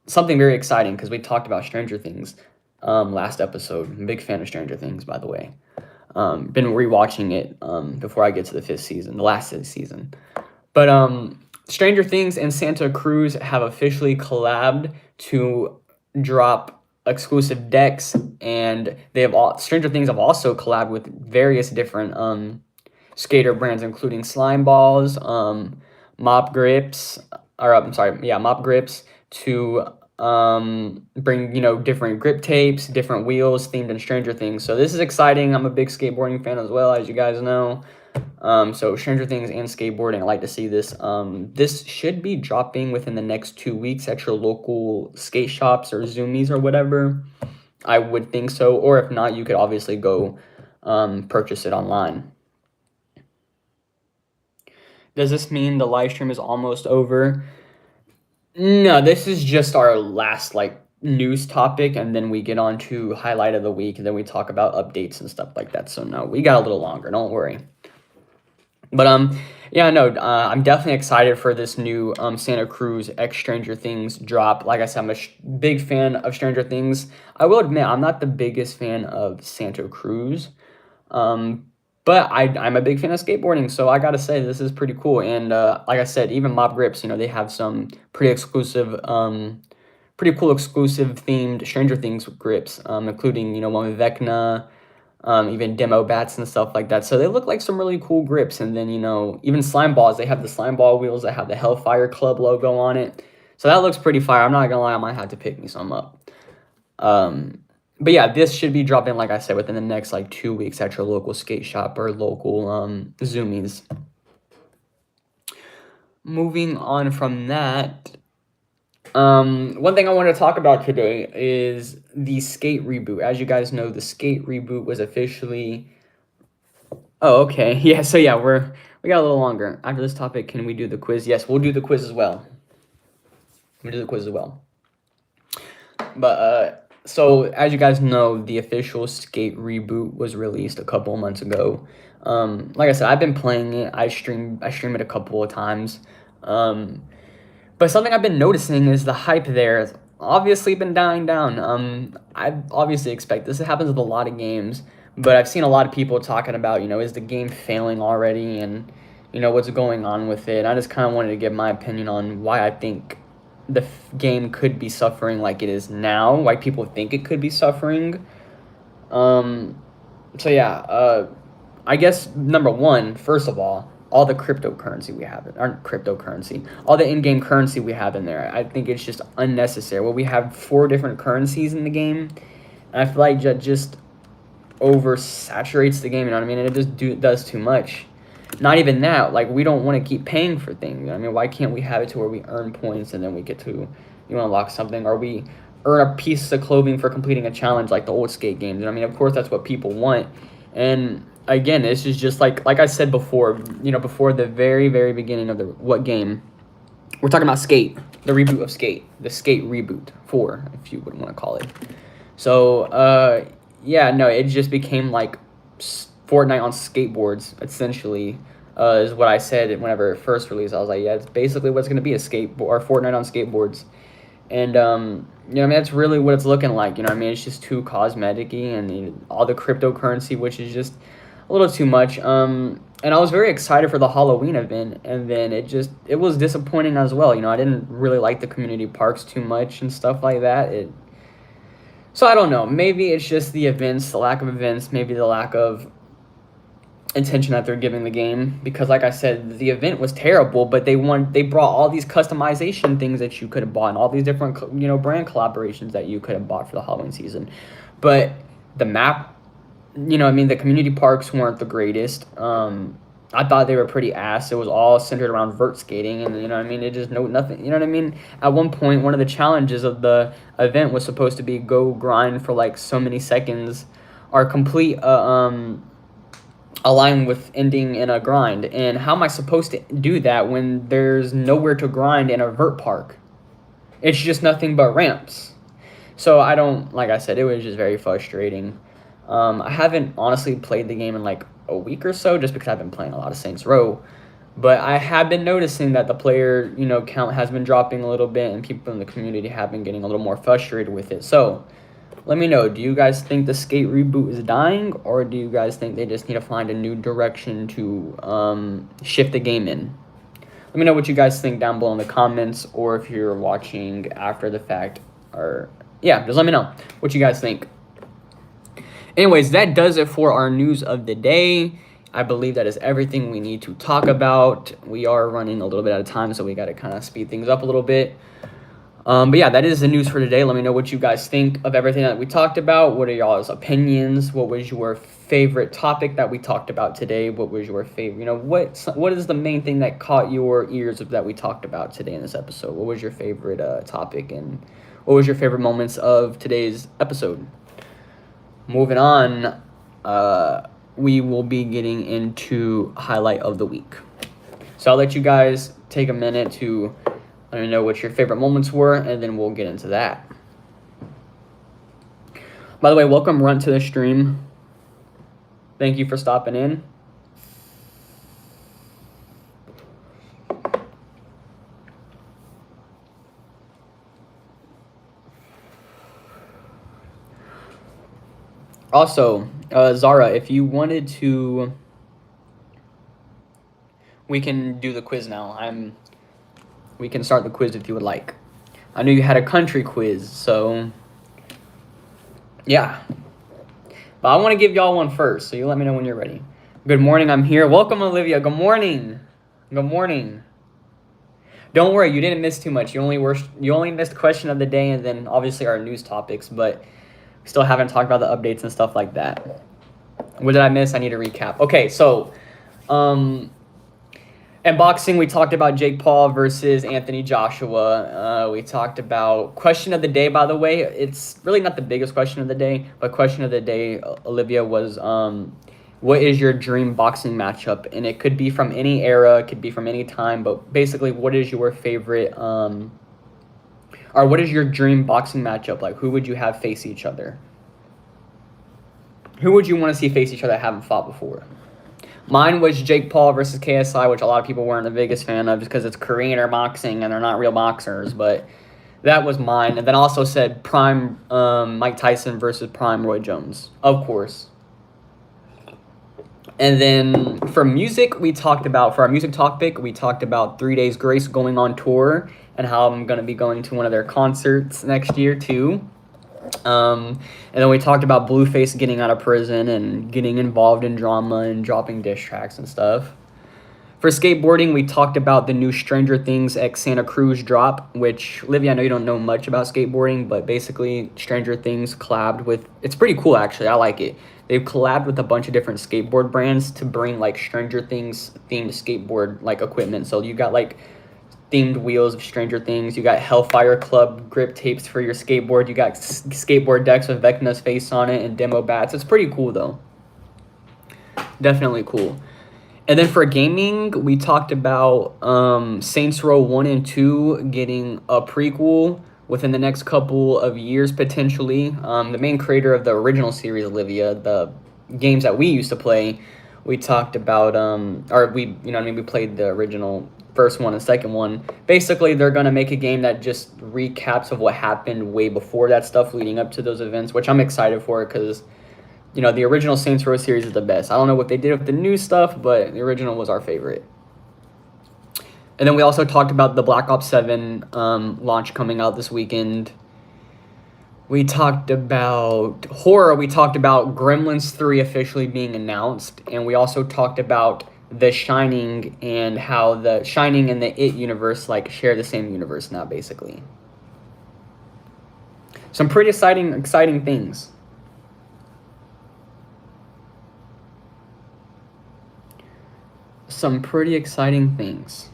Speaker 1: something very exciting because we talked about Stranger Things last episode. I'm a big fan of Stranger Things, by the way. Been rewatching it before I get to the last season. But Stranger Things and Santa Cruz have officially collabed to drop exclusive decks, and Stranger Things have also collabed with various different skater brands, including Slime Balls, Mop Grips, Mop Grips, to bring different grip tapes, different wheels themed in Stranger Things. So this is exciting. I'm a big skateboarding fan as well, as you guys know. So Stranger Things and skateboarding, I like to see this. This should be dropping within the next 2 weeks at your local skate shops or Zoomies or whatever. I would think so. Or if not, you could obviously go purchase it online. Does this mean the live stream is almost over? No, this is just our last news topic, and then we get on to highlight of the week, and then we talk about updates and stuff like that. So no, we got a little longer, don't worry. But Yeah, no, I'm definitely excited for this new Santa Cruz X Stranger Things drop. Like I said, I'm a big fan of Stranger Things. I will admit, I'm not the biggest fan of Santa Cruz, um, but I'm a big fan of skateboarding, so I gotta say, this is pretty cool. And like I said, even Mob Grips, they have some pretty cool exclusive themed Stranger Things grips, including, one with Vecna, even demo bats and stuff like that. So they look like some really cool grips. And then, even slime balls, they have the slime ball wheels that have the Hellfire Club logo on it. So that looks pretty fire. I'm not gonna lie, I might have to pick me some up. But yeah, this should be dropping, like I said, within the next like 2 weeks at your local skate shop or local Zoomies. Moving on from that, one thing I want to talk about today is the Skate reboot. As you guys know, the Skate reboot was officially. Oh, okay. Yeah. So yeah, we got a little longer. After this topic, can we do the quiz? Yes, we'll do the quiz as well. We'll do the quiz as well. But so as you guys know, the official Skate reboot was released a couple of months ago. Like I said, I've been playing it. I stream it a couple of times. But something I've been noticing is the hype there has obviously been dying down. I obviously expect this. It happens with a lot of games, but I've seen a lot of people talking about, is the game failing already, and what's going on with it. I just kind of wanted to give my opinion on why I think the game could be suffering like it is now, why people think it could be suffering. So yeah, I guess number one, first of all the cryptocurrency we have, aren't cryptocurrency, all the in-game currency we have in there, I think it's just unnecessary. Well, we have 4 different currencies in the game, and I feel like that just oversaturates the game, you know what I mean? And it just does too much. Not even that, like, we don't want to keep paying for things, you know what I mean? Why can't we have it to where we earn points and then we get to, unlock something, or we earn a piece of clothing for completing a challenge like the old skate games, you know what I mean? Of course, that's what people want, and again, this is just like I said before, before the very, very beginning of what game, we're talking about Skate, the reboot of Skate, the Skate reboot 4, if you would want to call it. So, yeah, no, it just became like Fortnite on skateboards, essentially, is what I said whenever it first released. I was like, yeah, it's basically what's going to be a skateboard or Fortnite on skateboards. And, I mean, that's really what it's looking like, I mean? It's just too cosmetic-y, and all the cryptocurrency, which is just a little too much. And I was very excited for the Halloween event, and then it was disappointing as well. I didn't really like the community parks too much and stuff like that. So I don't know. Maybe it's just the events, the lack of events, maybe the lack of attention that they're giving the game, because like I said, the event was terrible, but they brought all these customization things that you could have bought, and all these different brand collaborations that you could have bought for the Halloween season. But the map, I mean, the community parks weren't the greatest. I thought they were pretty ass. It was all centered around vert skating, and I mean, it just nothing. You know what I mean? At one point, one of the challenges of the event was supposed to be go grind for like so many seconds, or complete a line with ending in a grind. And how am I supposed to do that when there's nowhere to grind in a vert park? It's just nothing but ramps. So I don't, like I said, it was just very frustrating. I haven't honestly played the game in like a week or so, just because I've been playing a lot of Saints Row. But I have been noticing that the player, count has been dropping a little bit, and people in the community have been getting a little more frustrated with it. So let me know, do you guys think the Skate reboot is dying, or do you guys think they just need to find a new direction to shift the game in? Let me know what you guys think down below in the comments, or if you're watching after the fact, or yeah, just let me know what you guys think. Anyways, that does it for our news of the day. I believe that is everything we need to talk about. We are running a little bit out of time, so we got to kind of speed things up a little bit. But yeah, that is the news for today. Let me know what you guys think of everything that we talked about. What are y'all's opinions? What was your favorite topic that we talked about today? What was your favorite, what is the main thing that caught your ears that we talked about today in this episode? What was your favorite topic, and what was your favorite moments of today's episode? Moving on, we will be getting into highlight of the week. So I'll let you guys take a minute to let me know what your favorite moments were, and then we'll get into that. By the way, welcome Runt to the stream. Thank you for stopping in. Also, Zara, if you wanted to, we can do the quiz now. We can start the quiz if you would like. I knew you had a country quiz, so yeah. But I want to give y'all one first, so you let me know when you're ready. Good morning, I'm here. Welcome, Olivia. Good morning. Good morning. Don't worry, you didn't miss too much. You only missed question of the day and then obviously our news topics, but we still haven't talked about the updates and stuff like that. What did I miss? I need to recap. Okay, so in boxing, we talked about Jake Paul versus Anthony Joshua. We talked about question of the day, by the way. It's really not the biggest question of the day, but question of the day, Olivia, was what is your dream boxing matchup? And it could be from any era, it could be from any time, but basically, what is your favorite, or what is your dream boxing matchup? Like, who would you have face each other? Who would you want to see face each other that haven't fought before? Mine was Jake Paul versus KSI, which a lot of people weren't the biggest fan of just because it's Korean or boxing and they're not real boxers, but that was mine. And then I also said prime Mike Tyson versus prime Roy Jones, of course. And then for music, for our music topic, we talked about 3 Days Grace going on tour and how I'm going to be going to one of their concerts next year too. And then we talked about Blueface getting out of prison and getting involved in drama and dropping diss tracks and stuff. For skateboarding, we talked about the new Stranger Things X Santa Cruz drop, which, Livy, I know you don't know much about skateboarding, but basically Stranger Things collabed with, it's pretty cool actually, I like it. They've collabed with a bunch of different skateboard brands to bring like Stranger Things themed skateboard like equipment. So you got like themed wheels of Stranger Things. You got Hellfire Club grip tapes for your skateboard. You got skateboard decks with Vecna's face on it and demo bats. It's pretty cool though. Definitely cool. And then for gaming, we talked about Saints Row 1 and 2 getting a prequel within the next couple of years potentially. The main creator of the original series, Olivia, the games that we used to play, we talked about, we played the original first one and second one. Basically, they're going to make a game that just recaps of what happened way before that stuff leading up to those events, which I'm excited for because, the original Saints Row series is the best. I don't know what they did with the new stuff, but the original was our favorite. And then we also talked about the Black Ops 7 launch coming out this weekend. We talked about horror. We talked about Gremlins 3 officially being announced. And we also talked about The Shining and how The Shining and the It universe share the same universe now, basically. Some pretty exciting things. Some pretty exciting things.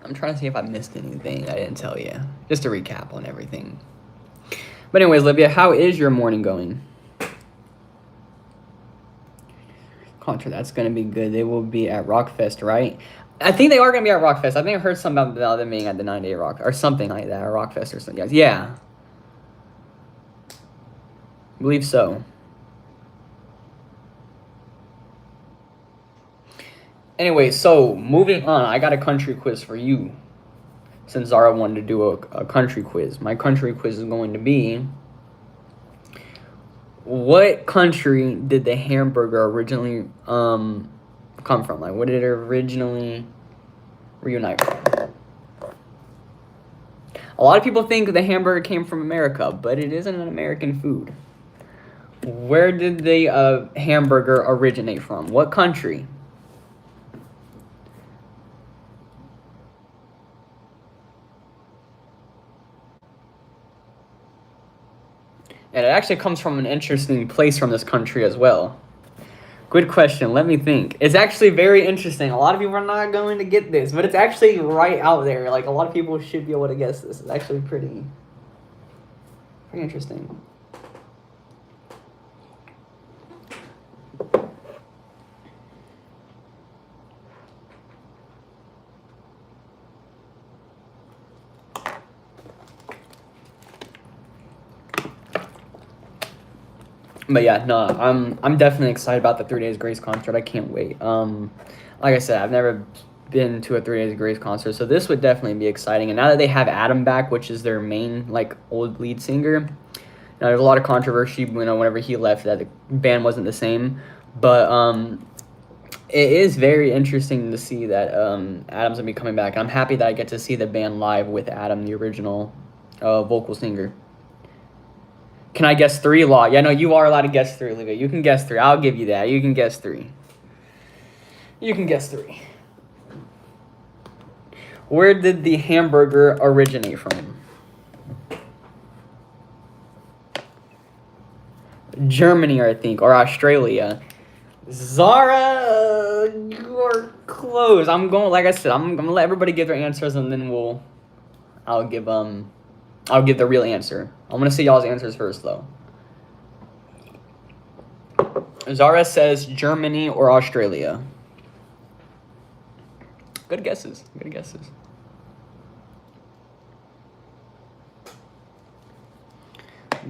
Speaker 1: I'm trying to see if I missed anything I didn't tell you. Just to recap on everything. But anyways, Livia, how is your morning going? Contra, that's going to be good. They will be at Rockfest, right? I think they are going to be at Rockfest. I think I heard something about them being at the 9-day Rock or something like that, or Rockfest or something. Yeah. I believe so. Anyway, so moving on, I got a country quiz for you. Since Zara wanted to do a country quiz. My country quiz is going to be, what country did the hamburger originally come from? Like, what did it originally reunite from? A lot of people think the hamburger came from America, but it isn't an American food. Where did the hamburger originate from? What country? And it actually comes from an interesting place from this country as well. Good question. Let me think. It's actually very interesting. A lot of people are not going to get this, but it's actually right out there. Like, a lot of people should be able to guess this. It's actually pretty interesting. But yeah, no, I'm definitely excited about the 3 Days Grace concert. I can't wait. Like I said, I've never been to a 3 Days Grace concert, so this would definitely be exciting. And now that they have Adam back, which is their main like old lead singer, there's a lot of controversy, whenever he left, that the band wasn't the same. But it is very interesting to see that Adam's gonna be coming back. I'm happy that I get to see the band live with Adam, the original vocal singer. Can I guess 3, Law? Yeah, no, you are allowed to guess 3, Olivia. You can guess 3. I'll give you that. You can guess 3. You can guess 3. Where did the hamburger originate from? Germany, I think, or Australia. Zara, you're close. I'm going, like I said, I'm gonna let everybody give their answers, and then I'll give the real answer. I'm gonna say y'all's answers first, though. Zara says Germany or Australia. Good guesses. Good guesses.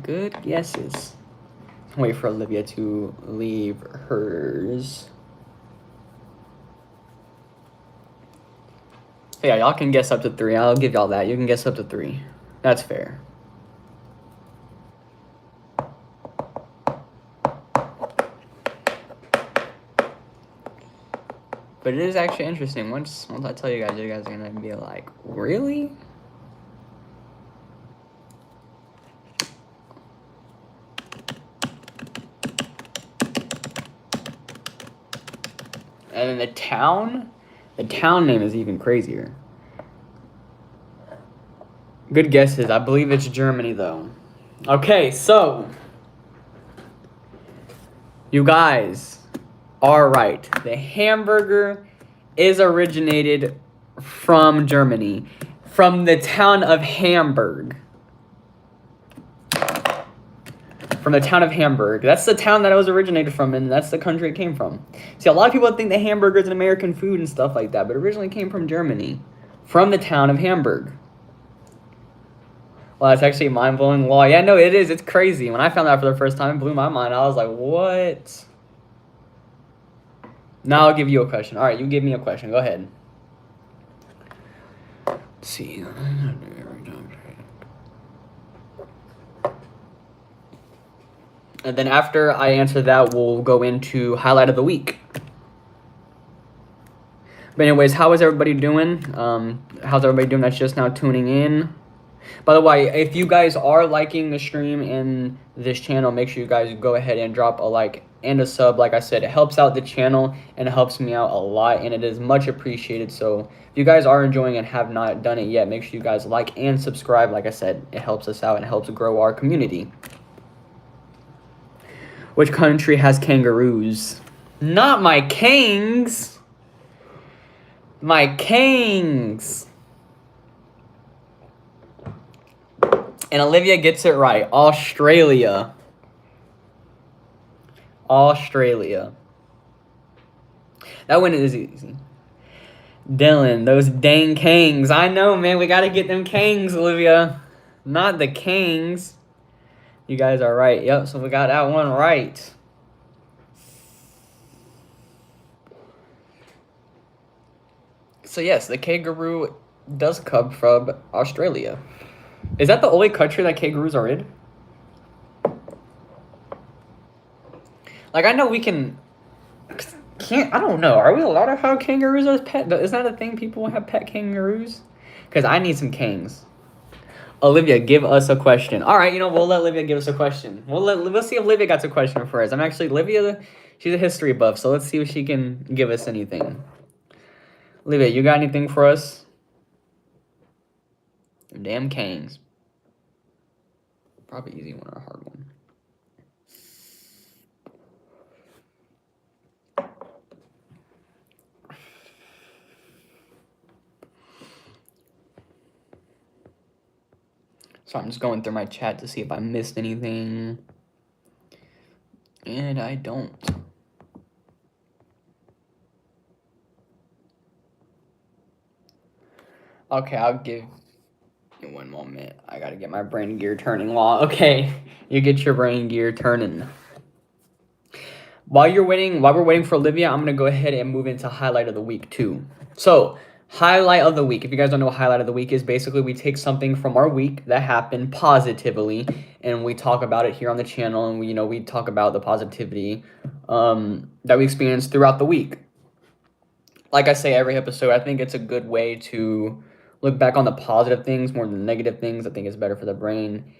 Speaker 1: Good guesses. Wait for Olivia to leave hers. So yeah, y'all can guess up to 3. I'll give y'all that. You can guess up to 3. That's fair. But it is actually interesting. Once I tell you guys are gonna be like, really? And then the town name is even crazier. Good guesses. I believe it's Germany, though. Okay, so you guys are right. The hamburger is originated from Germany, from the town of Hamburg. From the town of Hamburg. That's the town that it was originated from, and that's the country it came from. See, a lot of people think that hamburger is an American food and stuff like that, but it originally came from Germany, from the town of Hamburg. Well, that's actually mind-blowing law. Yeah, no, it is. It's crazy. When I found out for the first time, it blew my mind. I was like, what? Now I'll give you a question. All right, you give me a question. Go ahead. Let's see. And then after I answer that, we'll go into highlight of the week. But anyways, how is everybody doing? How's everybody doing that's just now tuning in? By the way, if you guys are liking the stream and this channel, make sure you guys go ahead and drop a like and a sub. Like I said, it helps out the channel and it helps me out a lot, and it is much appreciated. So if you guys are enjoying and have not done it yet, make sure you guys like and subscribe. Like I said, it helps us out and helps grow our community. Which country has kangaroos? Not my kings. My kings. And Olivia gets it right. Australia. Australia. That one is easy. Dylan, those dang kangs. I know, man. We got to get them kangs, Olivia. Not the kings. You guys are right. Yep, so we got that one right. So yes, the kangaroo does come from Australia. Is that the only country that kangaroos are in? Like, I know we can't, I don't know. Are we allowed to have kangaroos as pet? Is that a thing? People have pet kangaroos? Because I need some kangs. Olivia, give us a question. All right, we'll let Olivia give us a question. Let's see if Olivia got a question for us. Olivia, she's a history buff, so let's see if she can give us anything. Olivia, you got anything for us? Damn kangs. Probably easy one or a hard one. So I'm just going through my chat to see if I missed anything. And I don't. Okay, I'll give you one moment. I gotta get my brain gear turning. Law. Okay, you get your brain gear turning. While we're waiting for Olivia, I'm gonna go ahead and move into highlight of the week too. So, highlight of the week. If you guys don't know what highlight of the week is, basically we take something from our week that happened positively, and we talk about it here on the channel, and we talk about the positivity that we experienced throughout the week. Like I say every episode, I think it's a good way to look back on the positive things more than the negative things. I think it's better for the brain.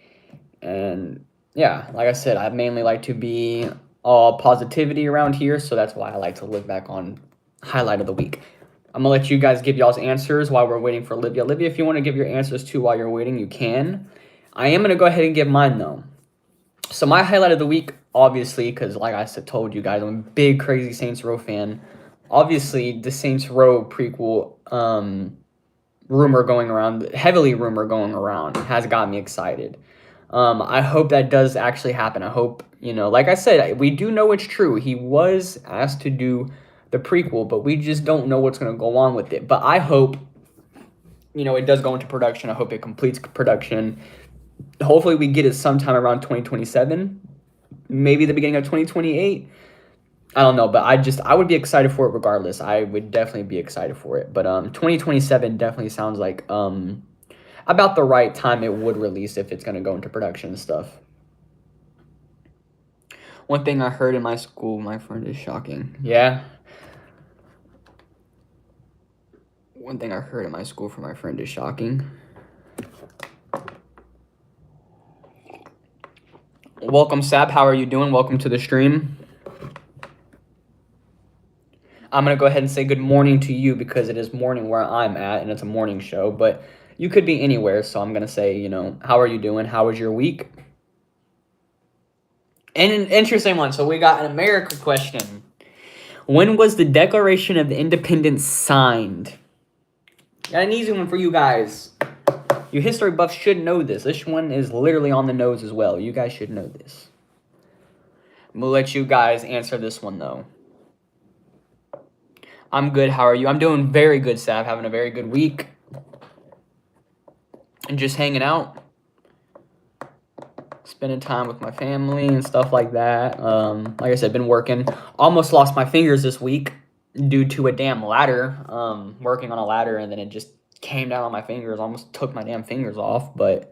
Speaker 1: And yeah, like I said, I mainly like to be all positivity around here, so that's why I like to look back on highlight of the week. I'm gonna let you guys give y'all's answers while we're waiting for Olivia. Olivia, if you want to give your answers too while you're waiting, you can. I am gonna go ahead and give mine though. So my highlight of the week, obviously, because like I said, told you guys, I'm a big Crazy Saints Row fan. Obviously, the Saints Row prequel heavily rumor going around, has got me excited. I hope that does actually happen. I hope, like I said, we do know it's true. He was asked to do the prequel, but we just don't know what's going to go on with it. But I hope, it does go into production. I hope it completes production. Hopefully we get it sometime around 2027, maybe the beginning of 2028. I don't know, but I would be excited for it regardless. I would definitely be excited for it. But 2027 definitely sounds like about the right time it would release if it's going to go into production and stuff. One thing I heard in my school, my friend, is shocking. Yeah. One thing I heard in my school from my friend is shocking. Welcome, Sab. How are you doing? Welcome to the stream. I'm going to go ahead and say good morning to you because it is morning where I'm at, and it's a morning show. But you could be anywhere, so I'm going to say, how are you doing? How was your week? And an interesting one. So we got an America question. When was the Declaration of Independence signed? Got an easy one for you guys. You history buffs should know this. This one is literally on the nose as well. You guys should know this. We'll let you guys answer this one, though. I'm good. How are you? I'm doing very good, Sav. Having a very good week. And just hanging out. Spending time with my family and stuff like that. Like I said, been working. Almost lost my fingers this week due to a damn ladder. Working on a ladder, and then it just came down on my fingers. Almost took my damn fingers off, but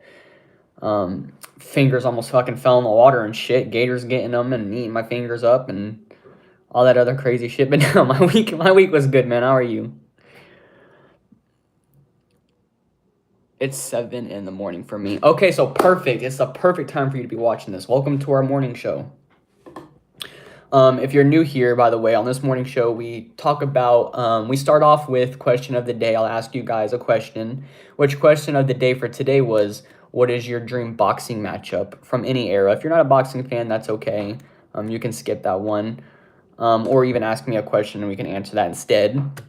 Speaker 1: fingers almost fucking fell in the water and shit. Gators getting them and eating my fingers up and all that other crazy shit. But no, my week was good, man. How are you? It's 7 in the morning for me. Okay, so perfect. It's the perfect time for you to be watching this. Welcome to our morning show. If you're new here, by the way, on this morning show, we talk about, we start off with question of the day. I'll ask you guys a question. Which question of the day for today was, what is your dream boxing matchup from any era? If you're not a boxing fan, that's okay. You can skip that one. Or even ask me a question and we can answer that instead.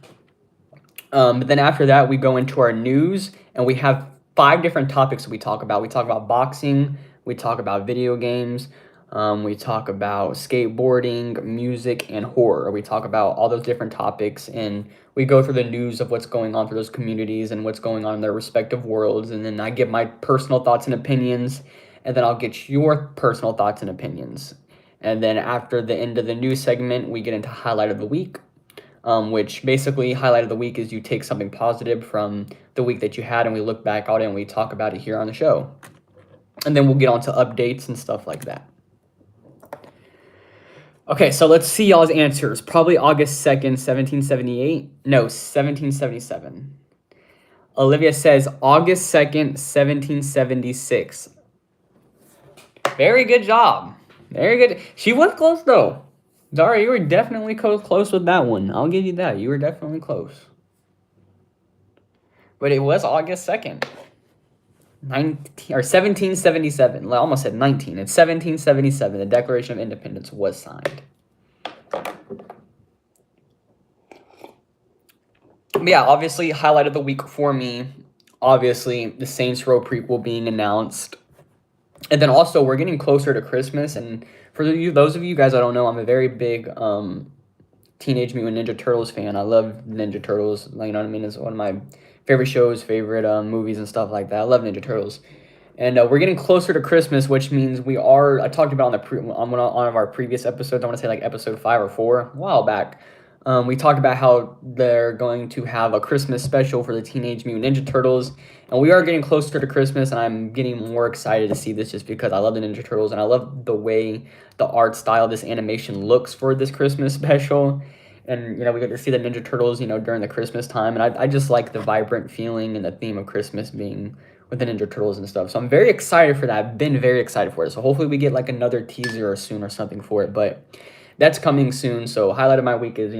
Speaker 1: But then after that, we go into our news, and we have 5 different topics that we talk about. We talk about boxing, we talk about video games, we talk about skateboarding, music, and horror. We talk about all those different topics, and we go through the news of what's going on for those communities and what's going on in their respective worlds. And then I give my personal thoughts and opinions, and then I'll get your personal thoughts and opinions. And then after the end of the news segment, we get into highlight of the week. Which basically highlight of the week is you take something positive from the week that you had, and we look back on it and we talk about it here on the show. And then we'll get on to updates and stuff like that. Okay, so let's see y'all's answers. Probably August 2nd, 1778. No, 1777. Olivia says August 2nd, 1776. Very good job. Very good. She was close, though. Zara, you were definitely close with that one. I'll give you that. You were definitely close. But it was August 2nd. 1777. I almost said 19. It's 1777. The Declaration of Independence was signed. But yeah, obviously, highlight of the week for me. Obviously, the Saints Row prequel being announced. And then also, we're getting closer to Christmas, and for those of you guys I don't know, I'm a very big Teenage Mutant Ninja Turtles fan. I love Ninja Turtles. You know what I mean? It's one of my favorite shows, favorite movies and stuff like that. I love Ninja Turtles. And we're getting closer to Christmas, which means we are. I talked about on one of our previous episodes. I want to say like episode 5 or 4, a while back. We talked about how they're going to have a Christmas special for the Teenage Mutant Ninja Turtles, and we are getting closer to Christmas, and I'm getting more excited to see this just because I love the Ninja Turtles and I love the way the art style, this animation looks for this Christmas special. And we get to see the Ninja Turtles, during the Christmas time, and I just like the vibrant feeling and the theme of Christmas being with the Ninja Turtles and stuff. So I'm very excited for that. I've been very excited for it. So hopefully we get like another teaser soon or something for it. But that's coming soon. So highlight of my week is,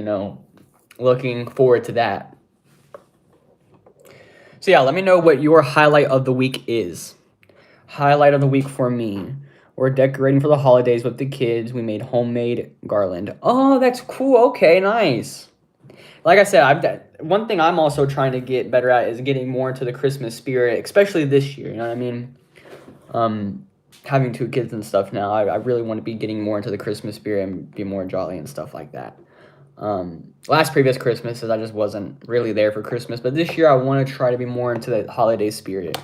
Speaker 1: looking forward to that. So yeah, let me know what your highlight of the week is. Highlight of the week for me. We're decorating for the holidays with the kids. We made homemade garland. Oh, that's cool. Okay, nice. Like I said, one thing I'm also trying to get better at is getting more into the Christmas spirit, especially this year. You know what I mean? Having 2 kids and stuff now, I really want to be getting more into the Christmas spirit and be more jolly and stuff like that. Previous Christmases, I just wasn't really there for Christmas, but this year I want to try to be more into the holiday spirit.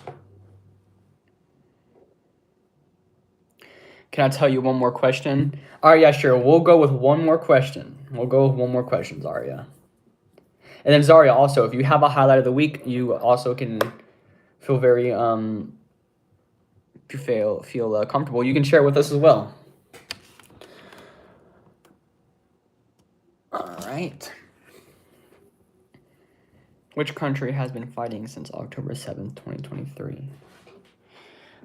Speaker 1: Can I tell you one more question? All right, yeah, sure. We'll go with one more question. Zaria. And then Zaria, also, if you have a highlight of the week, you also can feel very if you feel comfortable, you can share it with us as well. All right. Which country has been fighting since October 7th, 2023?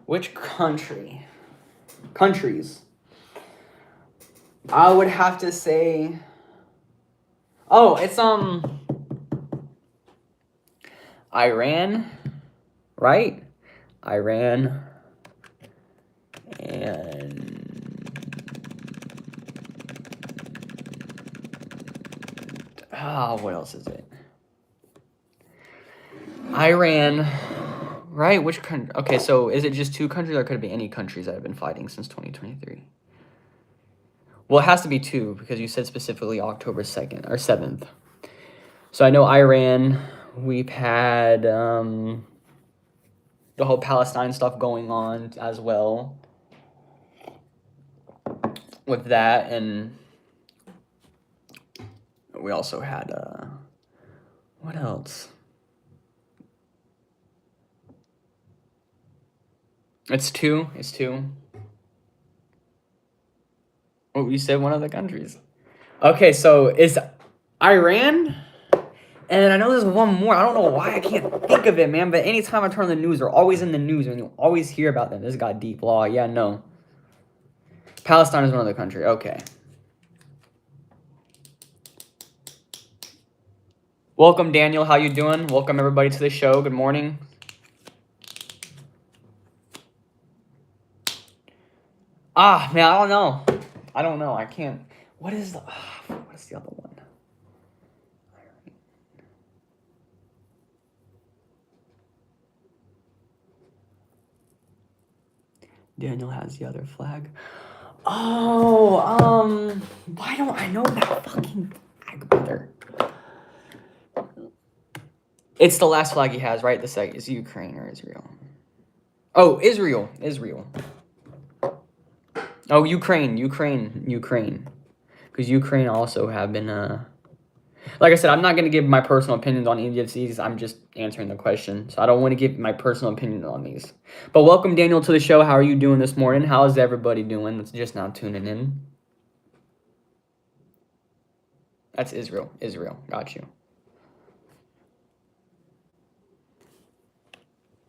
Speaker 1: Which country? Countries. I would have to say... Oh, it's Iran, right? Iran and what else is it? Iran, right? Which country? Okay, so is it just 2 countries, or could it be any countries that have been fighting since 2023? Well, it has to be 2 because you said specifically October 2nd or 7th. So I know Iran. We've had the whole Palestine stuff going on as well with that, and we also had what else? It's 2. Oh, you said one of the countries. Okay, so it's Iran, and I know there's one more. I don't know why I can't think of it, man, but anytime I turn on the news, they're always in the news, and you always hear about them. This got deep law. Yeah, no. Palestine is one other country. Okay. Welcome, Daniel. How you doing? Welcome, everybody, to the show. Good morning. Man, I don't know. I can't. What is the other one? Daniel has the other flag. Oh, why don't I know that fucking flag, brother? It's the last flag he has, right? The second is Ukraine or Israel. Oh, Israel. Oh, Ukraine. Because Ukraine also have been, like I said, I'm not going to give my personal opinions on any of these. I'm just answering the question. So I don't want to give my personal opinion on these. But welcome, Daniel, to the show. How are you doing this morning? How is everybody doing that's just now tuning in? That's Israel. Got you.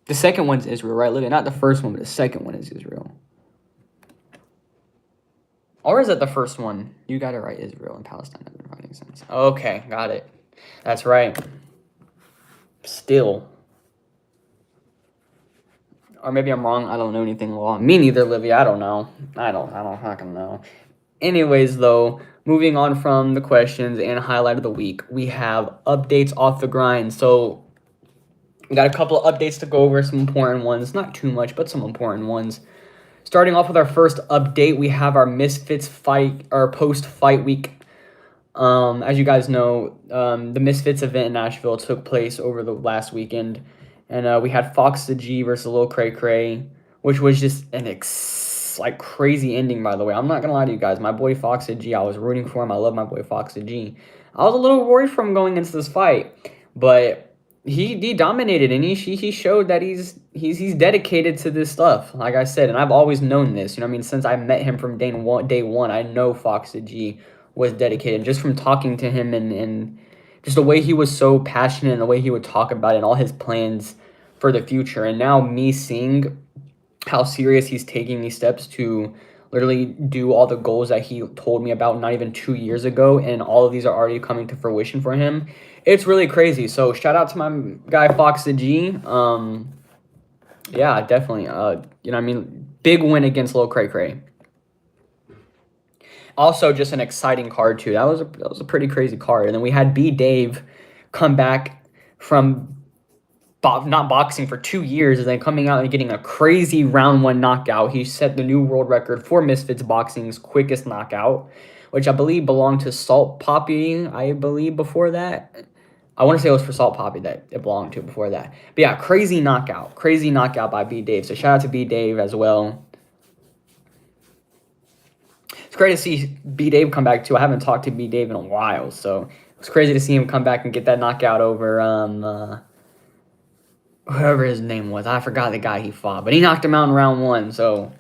Speaker 1: The second one's Israel, right? Look, not the first one, but the second one is Israel. Or is it the first one? You got it right. Israel and Palestine have been fighting since. Okay, got it. That's right. Still. Or maybe I'm wrong. I don't know anything law. Me neither, Livia. I don't know. I don't fucking know. Anyways, though, moving on from the questions and highlight of the week, we have updates off the grind. So we got a couple of updates to go over, some important ones. Not too much, but some important ones. Starting off with our first update, we have our Misfits fight, or post-fight week. As you guys know, the Misfits event in Nashville took place over the last weekend. And we had Fox the G versus Lil Cray Cray. which was just an like crazy ending, by the way. I'm not gonna lie to you guys. My boy Fox G, I was rooting for him. I love my boy Fox G. I was a little worried for him going into this fight, but he dominated, and he showed that he's dedicated to this stuff. Like I said, and I've always known this. You know what I mean? Since I met him from day one, I know Fox G was dedicated. Just from talking to him and just the way he was so passionate and the way he would talk about it and all his plans for the future. And now me seeing how serious he's taking these steps to literally do all the goals that he told me about not even 2 years ago, and all of these are already coming to fruition for him. It's really crazy. So shout out to my guy Fox the G. Yeah, definitely. You know what I mean? Big win against Lil Cray Cray. Also, just an exciting card too. That was a pretty crazy card. And then we had B Dave come back from not boxing for 2 years and then coming out and getting a crazy round 1 knockout. He set the new world record for Misfits Boxing's quickest knockout, which I believe belonged to Salt Poppy, I believe, before that. I want to say it was for Salt Poppy that it belonged to before that. But yeah, crazy knockout by B Dave. So shout out to B Dave as well. It's great to see B Dave come back too. I haven't talked to B Dave in a while, so it's crazy to see him come back and get that knockout over whoever his name was. I forgot the guy he fought, but he knocked him out in round 1. So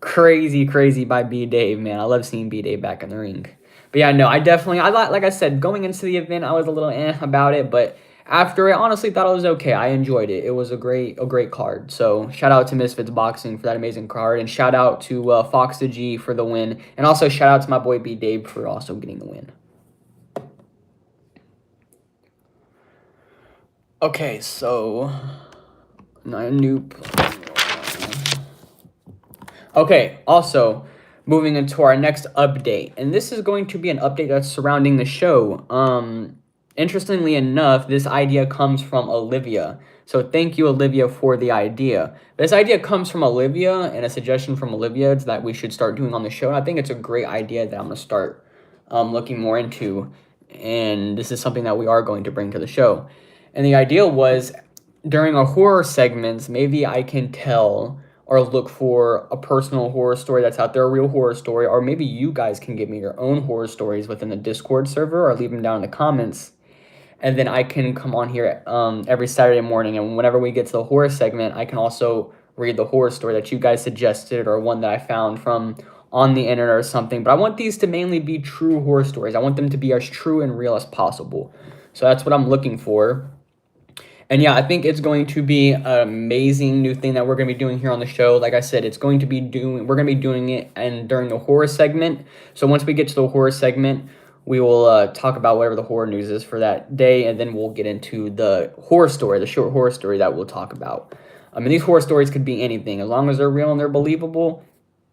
Speaker 1: crazy by B Dave, man. I love seeing B Dave back in the ring. But yeah, no, like I said, going into the event, I was a little about it, but after, I honestly thought it was okay. I enjoyed it. It was a great card. So shout out to Misfits Boxing for that amazing card, and shout out to Fox the G for the win, and also shout out to my boy B Dave for also getting the win. Okay, so Okay, also moving into our next update, and this is going to be an update that's surrounding the show. Interestingly enough, this idea comes from Olivia. So thank you, Olivia, for the idea. This idea comes from Olivia, and a suggestion from Olivia is that we should start doing on the show. And I think it's a great idea that I'm going to start looking more into. And this is something that we are going to bring to the show. And the idea was, during our horror segments, maybe I can tell or look for a personal horror story that's out there, a real horror story, or maybe you guys can give me your own horror stories within the Discord server or leave them down in the comments. And then I can come on here every Saturday morning, and whenever we get to the horror segment, I can also read the horror story that you guys suggested or one that I found from on the internet or something. But I want these to mainly be true horror stories. I want them to be as true and real as possible. So that's what I'm looking for. And yeah, I think it's going to be an amazing new thing that we're going to be doing here on the show. Like I said, we're going to be doing it and during the horror segment. So once we get to the horror segment, we will talk about whatever the horror news is for that day, and then we'll get into the horror story, the short horror story that we'll talk about. I mean, these horror stories could be anything. As long as they're real and they're believable,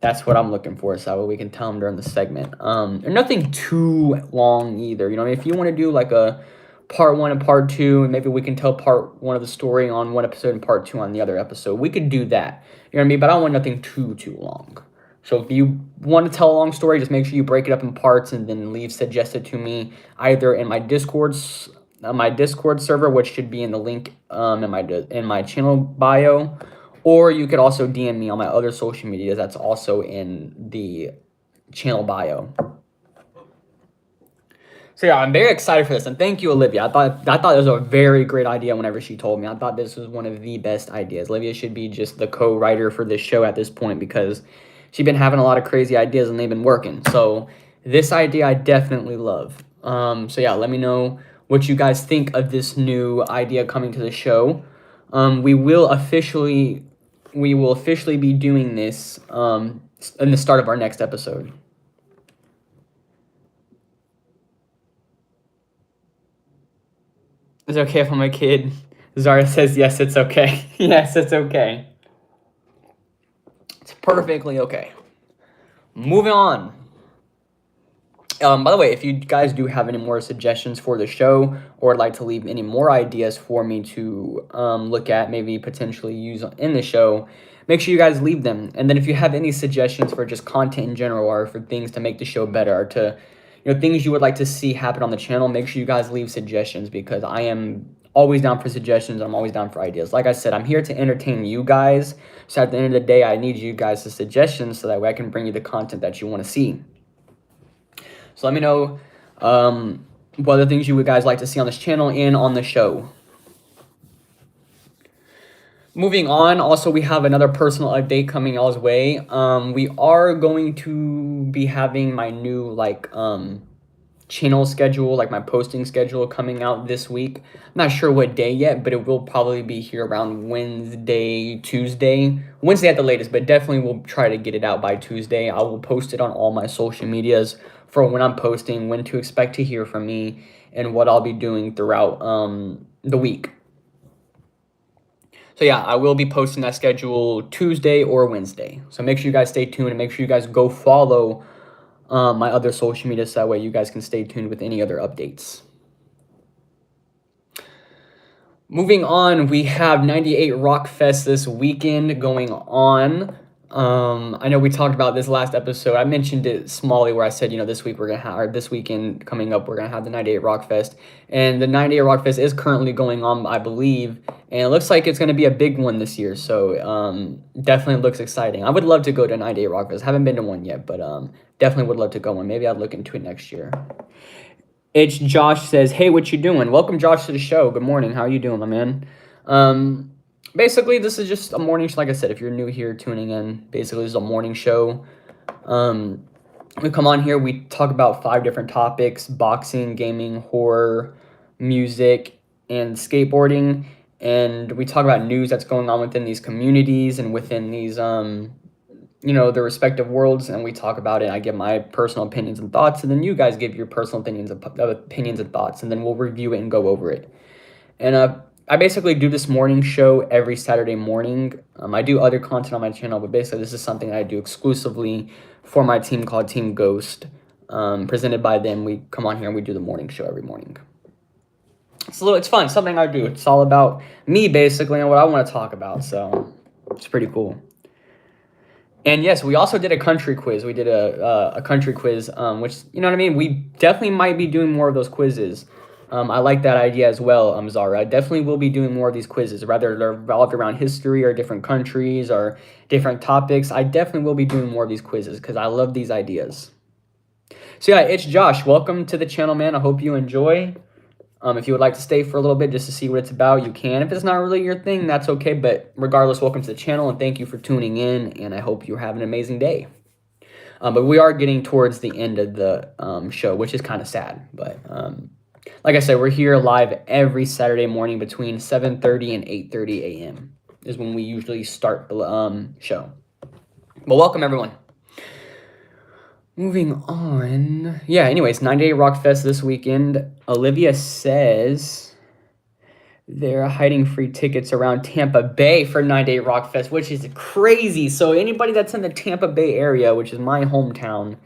Speaker 1: that's what I'm looking for, so we can tell them during the segment. And nothing too long either. You know, if you want to do like a part 1 and part 2, and maybe we can tell part 1 of the story on one episode and part 2 on the other episode. We could do that. You know what I mean? But I don't want nothing too long. So if you want to tell a long story, just make sure you break it up in parts and then leave suggested to me either in my Discord server, which should be in the link in my channel bio, or you could also DM me on my other social media. That's also in the channel bio. So yeah, I'm very excited for this, and thank you, Olivia. I thought it was a very great idea whenever she told me. I thought this was one of the best ideas. Olivia should be just the co-writer for this show at this point, because she's been having a lot of crazy ideas and they've been working. So this idea I definitely love. So yeah, let me know what you guys think of this new idea coming to the show. We will officially be doing this in the start of our next episode. Is it okay if I'm a kid? Zara says, yes, it's okay. Yes, it's okay. It's perfectly okay. Moving on. By the way, if you guys do have any more suggestions for the show, or would like to leave any more ideas for me to look at, maybe potentially use in the show, make sure you guys leave them. And then if you have any suggestions for just content in general, or for things to make the show better, or to, things you would like to see happen on the channel, make sure you guys leave suggestions, because I am always down for suggestions. I'm always down for ideas. Like I said, I'm here to entertain you guys. So at the end of the day, I need you guys' suggestions so that way I can bring you the content that you want to see. So let me know what other things you would guys like to see on this channel and on the show. Moving on, also we have another personal update coming y'all's way. We are going to be having my new channel schedule, like my posting schedule coming out this week. I'm not sure what day yet, but it will probably be here around Wednesday, Tuesday. Wednesday at the latest, but definitely we'll try to get it out by Tuesday. I will post it on all my social medias for when I'm posting, when to expect to hear from me, and what I'll be doing throughout the week. So yeah, I will be posting that schedule Tuesday or Wednesday. So make sure you guys stay tuned and make sure you guys go follow my other social media so that way you guys can stay tuned with any other updates. Moving on, we have 98 Rock Fest this weekend going on. I know we talked about this last episode. I mentioned it smallly where I said, this week we're gonna have, or this weekend coming up, we're gonna have the 98 Rock Fest, and the 98 Rock Fest is currently going on, I believe, and it looks like it's gonna be a big one this year. So definitely looks exciting. I would love to go to 98 Rock Fest. Haven't been to one yet, but definitely would love to go one. Maybe I'd look into it next year. It's Josh says, "Hey, what you doing?" Welcome, Josh, to the show. Good morning. How you doing, my man? Basically, this is just a morning show. Like I said, if you're new here tuning in, basically this is a morning show. We come on here, we talk about 5 different topics: boxing, gaming, horror, music, and skateboarding. And we talk about news that's going on within these communities and within these, the respective worlds. And we talk about it. I give my personal opinions and thoughts, and then you guys give your personal opinions and thoughts, and then we'll review it and go over it. And I basically do this morning show every Saturday morning. I do other content on my channel, but basically this is something that I do exclusively for my team called Team Ghost. Presented by them. We come on here and we do the morning show every morning. It's fun, something I do. It's all about me, basically, and what I want to talk about, so it's pretty cool. And yes, we also did a country quiz. We did a country quiz, which, you know what I mean? We definitely might be doing more of those quizzes. I like that idea as well, Zara. I definitely will be doing more of these quizzes, whether they're revolved around history or different countries or different topics. I definitely will be doing more of these quizzes because I love these ideas. So yeah, it's Josh. Welcome to the channel, man. I hope you enjoy. If you would like to stay for a little bit just to see what it's about, you can. If it's not really your thing, that's okay. But regardless, welcome to the channel, and thank you for tuning in, and I hope you have an amazing day. But we are getting towards the end of the show, which is kind of sad. But like I said, we're here live every Saturday morning between 7:30 and 8:30 a.m. is when we usually start the show. But welcome, everyone. Moving on. Yeah, anyways, 98 Rock Fest this weekend. Olivia says they're hiding free tickets around Tampa Bay for 98 Rock Fest, which is crazy. So anybody that's in the Tampa Bay area, which is my hometown,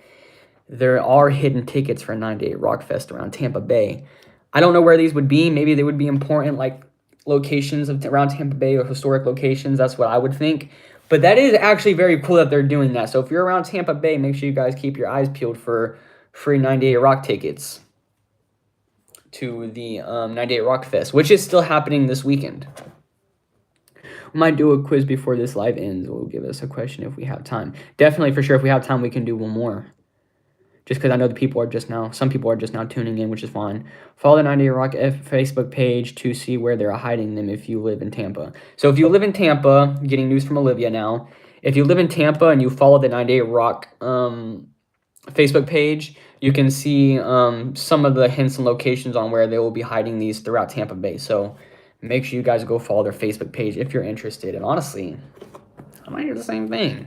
Speaker 1: there are hidden tickets for 98 Rock Fest around Tampa Bay. I don't know where these would be. Maybe they would be important, like locations around Tampa Bay or historic locations. That's what I would think. But that is actually very cool that they're doing that. So if you're around Tampa Bay, make sure you guys keep your eyes peeled for free 98 Rock tickets to the 98 Rock Fest, which is still happening this weekend. We might do a quiz before this live ends. We'll give us a question if we have time. Definitely, for sure, if we have time, we can do one more. Just because I know some people are just now tuning in, which is fine. Follow the 98 Rock Facebook page to see where they're hiding them if you live in Tampa. So if you live in Tampa, getting news from Olivia now. If you live in Tampa and you follow the 98 Rock Facebook page, you can see some of the hints and locations on where they will be hiding these throughout Tampa Bay. So make sure you guys go follow their Facebook page if you're interested. And honestly, I might do the same thing.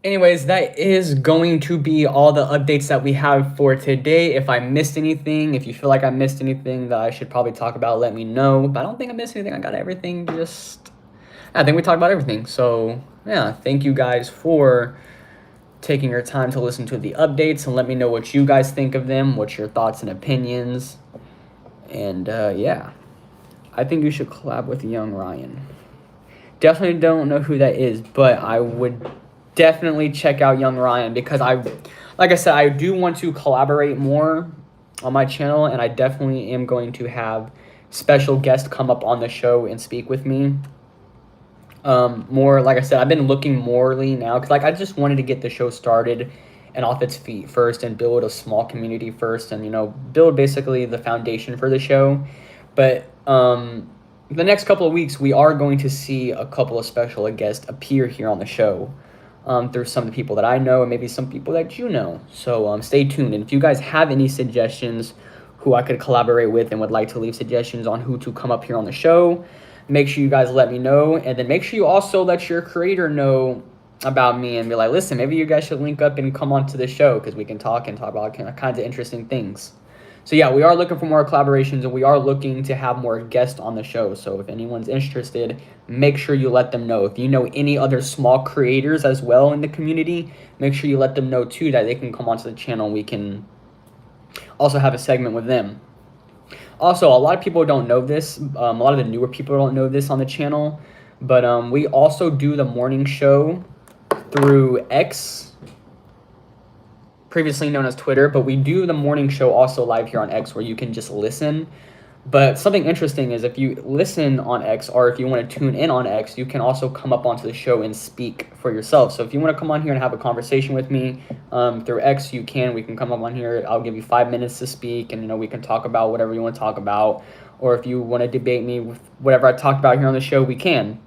Speaker 1: Anyways, that is going to be all the updates that we have for today. If I missed anything, if you feel like I missed anything that I should probably talk about, let me know. But I don't think I missed anything. I got everything. I think we talked about everything. So, yeah, thank you guys for taking your time to listen to the updates. And let me know what you guys think of them. What's your thoughts and opinions. And, yeah, I think you should collab with Young Ryan. Definitely don't know who that is, but I would definitely check out Young Ryan because like I said, I do want to collaborate more on my channel, and I definitely am going to have special guests come up on the show and speak with me. More, like I said, I've been looking morely now because, like, I just wanted to get the show started and off its feet first and build a small community first, and, you know, build basically the foundation for the show. But the next couple of weeks, we are going to see a couple of special guests appear here on the show, through some of the people that I know and maybe some people that you know. So stay tuned. And if you guys have any suggestions who I could collaborate with and would like to leave suggestions on who to come up here on the show, make sure you guys let me know. And then make sure you also let your creator know about me and be like, listen, maybe you guys should link up and come onto the show because we can talk and talk about kinds of interesting things. So yeah, we are looking for more collaborations, and we are looking to have more guests on the show. So if anyone's interested, make sure you let them know. If you know any other small creators as well in the community, make sure you let them know too that they can come onto the channel. We can also have a segment with them. Also, a lot of people don't know this. A lot of the newer people don't know this on the channel, but we also do the morning show through X, previously known as Twitter, but we do the morning show also live here on X where you can just listen. But something interesting is if you listen on X, or if you want to tune in on X, you can also come up onto the show and speak for yourself. So if you want to come on here and have a conversation with me through X, you can. We can come up on here. I'll give you 5 minutes to speak, and, you know, we can talk about whatever you want to talk about. Or if you want to debate me with whatever I talked about here on the show, we can.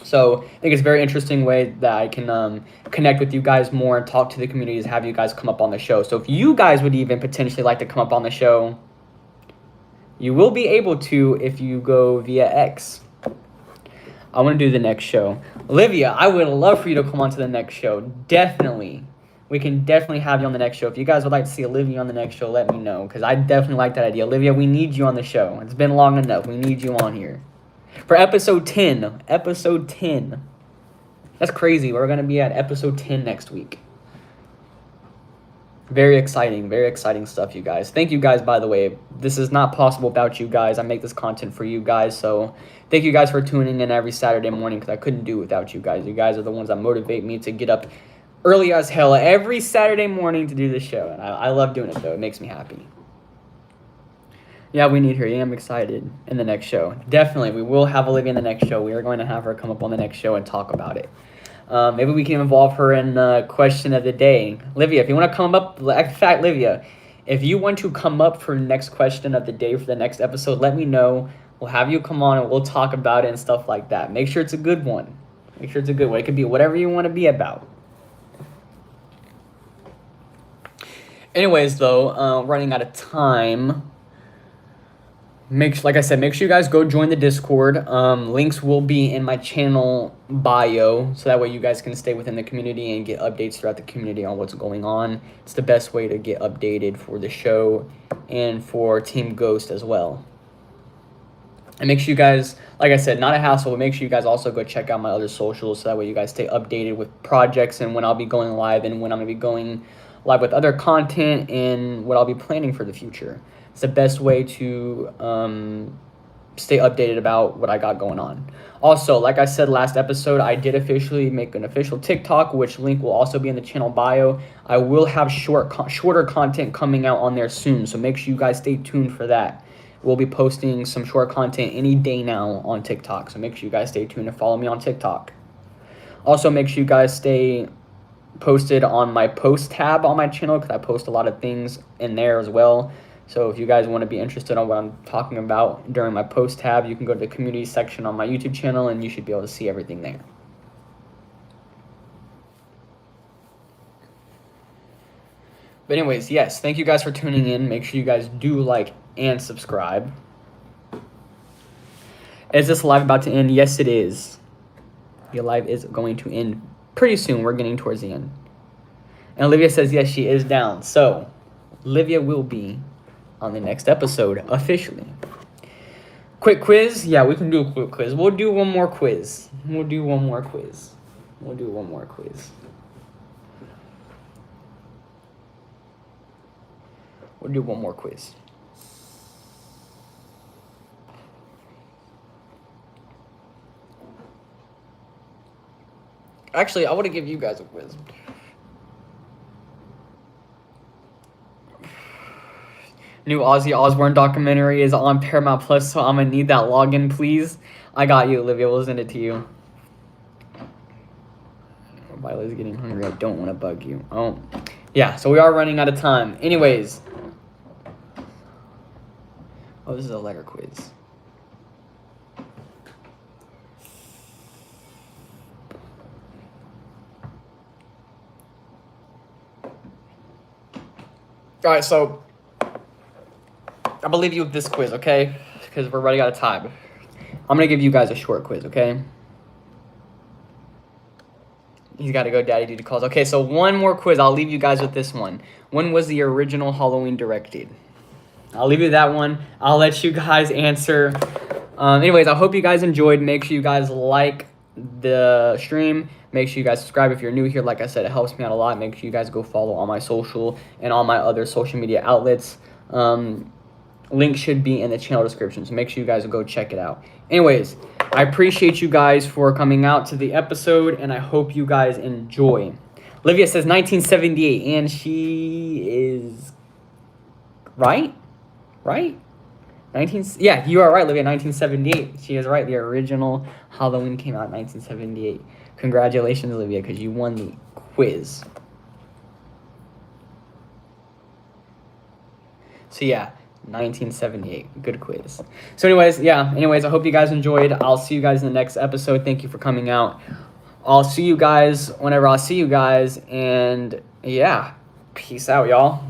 Speaker 1: So I think it's a very interesting way that I can connect with you guys more and talk to the communities, have you guys come up on the show. So if you guys would even potentially like to come up on the show, you will be able to if you go via X. I want to do the next show. Olivia, I would love for you to come on to the next show. Definitely. We can definitely have you on the next show. If you guys would like to see Olivia on the next show, let me know, because I definitely like that idea. Olivia, we need you on the show. It's been long enough. We need you on here. For episode 10. Episode 10. That's crazy. We're going to be at episode 10 next week. Very exciting stuff, you guys. Thank you guys, by the way. This is not possible without you guys. I make this content for you guys, so thank you guys for tuning in every Saturday morning, because I couldn't do it without you guys. You guys are the ones that motivate me to get up early as hell every Saturday morning to do this show, and I love doing it, though. It makes me happy. Yeah, we need her. Yeah, I'm excited in the next show. Definitely, we will have Olivia in the next show. We are going to have her come up on the next show and talk about it. Maybe we can involve her in question of the day. Livia, if you want to come up, in fact, Livia, if you want to come up for next question of the day for the next episode, let me know. We'll have you come on and we'll talk about it and stuff like that. Make sure it's a good one. Make sure it's a good one. It could be whatever you want to be about. Anyways, though, running out of time. Like I said, make sure you guys go join the Discord. Links will be in my channel bio, so that way you guys can stay within the community and get updates throughout the community on what's going on. It's the best way to get updated for the show and for Team Ghost as well. And make sure you guys, like I said, not a hassle, but make sure you guys also go check out my other socials, so that way you guys stay updated with projects and when I'll be going live and when I'm going to be going live with other content and what I'll be planning for the future. It's the best way to stay updated about what I got going on. Also, like I said last episode, I did officially make an official TikTok, which link will also be in the channel bio. I will have shorter content coming out on there soon, so make sure you guys stay tuned for that. We'll be posting some short content any day now on TikTok, so make sure you guys stay tuned and follow me on TikTok. Also, make sure you guys stay posted on my post tab on my channel, because I post a lot of things in there as well. So if you guys want to be interested on what I'm talking about during my post tab, you can go to the community section on my YouTube channel and you should be able to see everything there. But anyways, yes, thank you guys for tuning in. Make sure you guys do like and subscribe. Is this live about to end? Yes, it is. The live is going to end pretty soon. We're getting towards the end. And Olivia says, yes, she is down. So, Olivia will be on the next episode, officially. Quick quiz? Yeah, we can do a quick quiz. We'll do one more quiz. We'll do one more quiz. Actually, I want to give you guys a quiz. New Ozzy Osbourne documentary is on Paramount Plus, so I'm gonna need that login, please. I got you, Olivia. We'll send it to you. Violet's getting hungry. I don't want to bug you. Oh, yeah. So we are running out of time. Anyways. Oh, this is a letter quiz. All right, so I believe you with this quiz, okay? Because we're running out of time. I'm gonna give you guys a short quiz, okay? He's got to go daddy duty calls. Okay, so one more quiz. I'll leave you guys with this one. When was the original Halloween directed? I'll leave you that one. I'll let you guys answer. Anyways, I hope you guys enjoyed. Make sure you guys like the stream. Make sure you guys subscribe if you're new here. Like I said, it helps me out a lot. Make sure you guys go follow all my social and all my other social media outlets. Link should be in the channel description, so make sure you guys go check it out. Anyways, I appreciate you guys for coming out to the episode, and I hope you guys enjoy. Olivia says 1978, and she is right? Right? Yeah, you are right, Olivia, 1978. She is right. The original Halloween came out in 1978. Congratulations, Olivia, because you won the quiz. So, yeah. 1978. Good quiz. So anyways, I hope you guys enjoyed. I'll see you guys in the next episode. Thank you for coming out. I'll see you guys whenever I see you guys. And yeah, peace out, y'all.